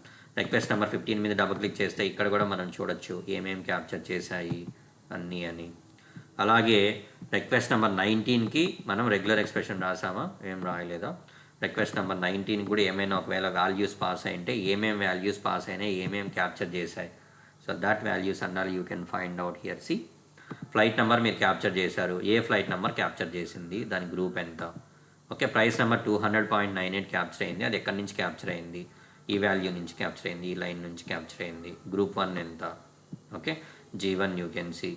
రిక్వెస్ట్ నెంబర్ 15 మీద డబుల్ క్లిక్ చేస్తే ఇక్కడ కూడా మనం చూడొచ్చు ఏమేమి క్యాప్చర్ చేశాయి అన్నీ అని. అలాగే రిక్వెస్ట్ నెంబర్ 19కి మనం రెగ్యులర్ ఎక్స్ప్రెషన్ రాసామా, ఏం రాయలేదా. రిక్వెస్ట్ నెంబర్ 19 కూడా ఏమైనా ఒకవేళ వాల్యూస్ పాస్ అయింటే ఏమేమి వాల్యూస్ పాస్ అయినాయి, ఏమేమి క్యాప్చర్ చేశాయి, so so that values and all you can find out here. See, flight number మీరు క్యాప్చర్ చేశారు, ఏ ఫ్లైట్ నెంబర్ క్యాప్చర్ చేసింది, దాని గ్రూప్ ఎంత. ఓకే, ప్రైస్ నెంబర్ 200.98 క్యాప్చర్ అయింది, అది ఎక్కడి నుంచి క్యాప్చర్ అయింది, ఈ వాల్యూ నుంచి క్యాప్చర్ అయింది, ఈ లైన్ నుంచి క్యాప్చర్ అయింది. గ్రూప్ 1 ఎంత. Okay, G1 you can see.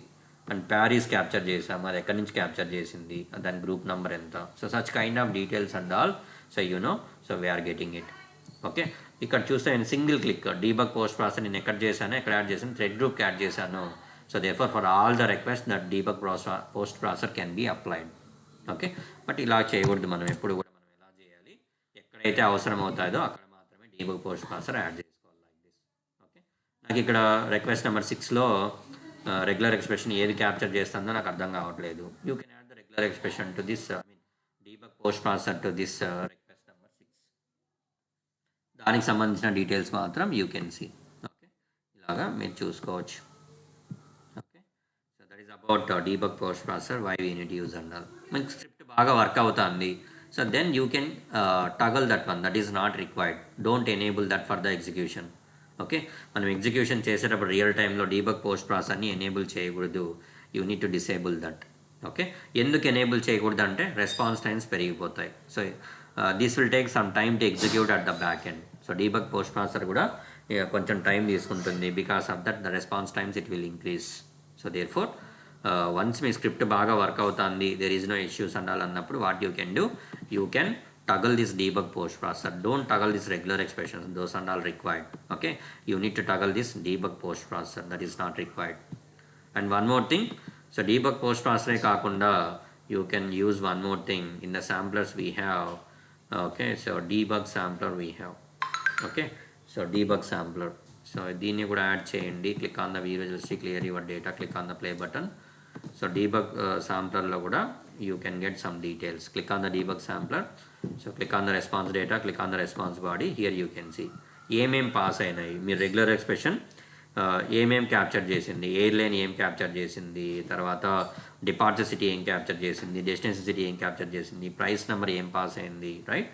And Paris capture చేసాము, అది ఎక్కడి నుంచి క్యాప్చర్ చేసింది, దాని గ్రూప్ నెంబర్ ఎంత. So such kind of details and all, so so we're getting it. Okay, ఇక్కడ చూస్తే నేను single click debug post process నేను ఎక్కడ చేశాను, ఎక్కడ యాడ్ చేశాను, థ్రెడ్ గ్రూప్కి యాడ్ చేశాను. So therefore for all the requests that debug post processor can be applied. Okay, but ఇలా చేయకూడదు. మనం ఎప్పుడు కూడా మనం ఎలా చేయాలి, ఎక్కడైతే అవసరం అవుతుందో అక్కడ మాత్రమే డీబగ్ పోస్ట్ ప్రాసెసర్ యాడ్ చేసుకోవాలి, లైక్ దిస్. ఓకే, నాకు ఇక్కడ రిక్వెస్ట్ నెంబర్ 6లో రెగ్యులర్ ఎక్స్ప్రెషన్ ఏది క్యాప్చర్ చేస్తుందో నాకు అర్థం కావట్లేదు. You can add the regular expression to this debug post processor to this request number 6. దానికి సంబంధించిన డీటెయిల్స్ మాత్రం యూ కెన్ సీ. ఓకే, ఇలాగా మీరు చూసుకోవచ్చు. About debug post processor, why we need use and all. మనకి స్క్రిప్ట్ బాగా work అవుతుంది, so then you can toggle that one, that is not required. Don't enable that for the execution. Okay, మనం execution చేసేటప్పుడు real టైంలో debug post ప్రాసెసర్ని enable చేయకూడదు, you need to disable that. Okay, ఎందుకు enable చేయకూడదు అంటే response times పెరిగిపోతాయి. So this will take some time to execute at the back end. So debug post processor కూడా కొంచెం టైం తీసుకుంటుంది, because of that the response times it will increase. So therefore once మీ script బాగా work అవుతుంది, there is no issues and all అన్నప్పుడు what you can do, you can toggle this debug post processor. Don't toggle this regular expressions, those are all required. Okay, you need to toggle this debug post processor, that is not required. And one more thing, so debug post processor kaakunda you can use one more thing in the samplers we have. Okay, so debug sampler we have. Okay, so debug sampler, so దీన్ని కూడా add చేయండి. Click on the view results, clear your data, click on the play button. So debug sampler lo kuda you can get some details. Click on the debug sampler, so click on the response data, click on the response body. Here you can see ఏమేం pass అయినాయి, మీ regular expression ఏమేం capture చేసింది, airline ఏం capture చేసింది, తర్వాత departure city ఏం capture చేసింది, destination city ఏం క్యాప్చర్ చేసింది, ప్రైస్ నెంబర్ ఏం పాస్ అయింది, right.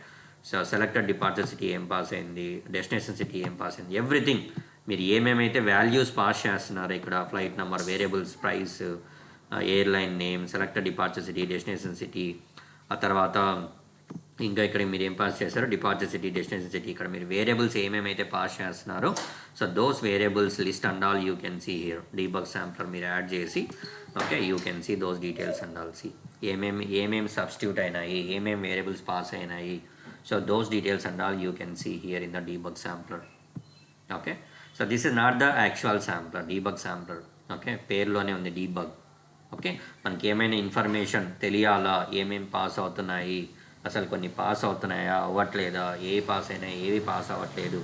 So selected departure city ఏం పాస్ అయింది, డెస్టినేషన్ సిటీ ఏం పాస్ అయింది, ఎవ్రీథింగ్. మీరు ఏమేమైతే వాల్యూస్ పాస్ చేస్తున్నారో ఇక్కడ flight number, variables, price, airline name, selected departure city, destination city, ఆ తర్వాత ఇంకా ఇక్కడ మీరు ఏం పాస్ చేస్తారో డిపార్చర్ సిటీ, డెస్టినేషన్ సిటీ, ఇక్కడ మీరు వేరియబుల్స్ ఏమేమైతే పాస్ చేస్తున్నారో so those variables list and all you can see here. Debug sampler మీరు యాడ్ చేసి okay you can see those details and all. See ఏమేమి సబ్స్టిట్యూట్ అయినాయి, ఏమేమి వేరియబుల్స్ పాస్ అయినాయి, so those details and all you can see here in the debug sampler. Okay, so this is not the actual sampler, debug sampler. Okay, పేరులోనే ఉంది debug. Okay, మనకి ఏమైనా information తెలియాలా, ఏమేమి pass అవుతున్నాయి, అసలు కొన్ని పాస్ అవుతున్నాయా, అవ్వట్లేదా, ఏ పాస్ అయినా ఏవి పాస్ అవ్వట్లేదు,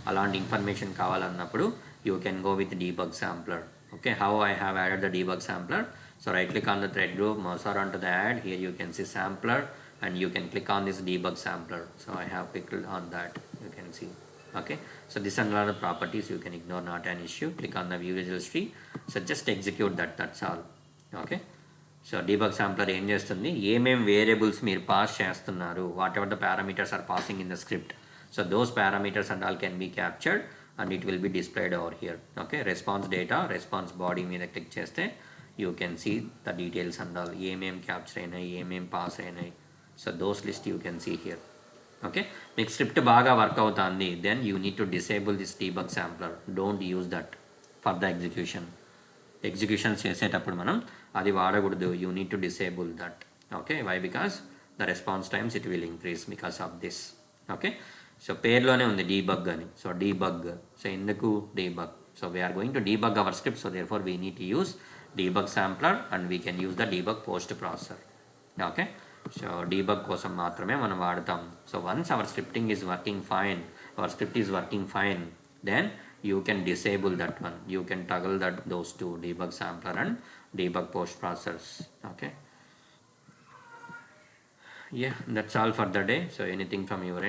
అలాంటి ఇన్ఫర్మేషన్ కావాలన్నప్పుడు you can go with debug sampler. Okay, how I have added the debug sampler. So right click on the thread group, mouse around to the add, here you can see sampler and you can click on this debug sampler. So I have clicked on that, you can see. Okay, so this and other properties you can ignore, not an issue. Click on the view registry, so just execute that, that's all. Okay, so debug sampler ఏం చేస్తుంది, ఏమేం variables మీరు pass చేస్తున్నారు, whatever the parameters are passing in the script, so those parameters and all can be captured and it will be displayed over here. Okay, response data, response body మీద click చేస్తే you can see the details and all, ఏమేం capture అయినాయి, ఏమేం pass అయినాయి, so those list you can see here. Okay, మీకు script బాగా work అవుతుంది, then you need to disable this debug sampler. Don't use that for the execution. Execution చేసేటప్పుడు మనం అది వాడకూడదు, you need to disable that. Okay, why, because the response times it will increase because of this. Okay, so పేరులోనే ఉంది debug అని, so debug, so ఎందుకు debug, so we're going to debug our script, so therefore we need to use debug sampler and we can use the debug post processor. Okay, so debug కోసం మాత్రమే మనం వాడతాం. So once our scripting is working fine, our script is working fine, then you can disable that one, you can toggle that those two, debug sampler and debug post processors. Okay, yeah, that's all for the day. So anything from your end?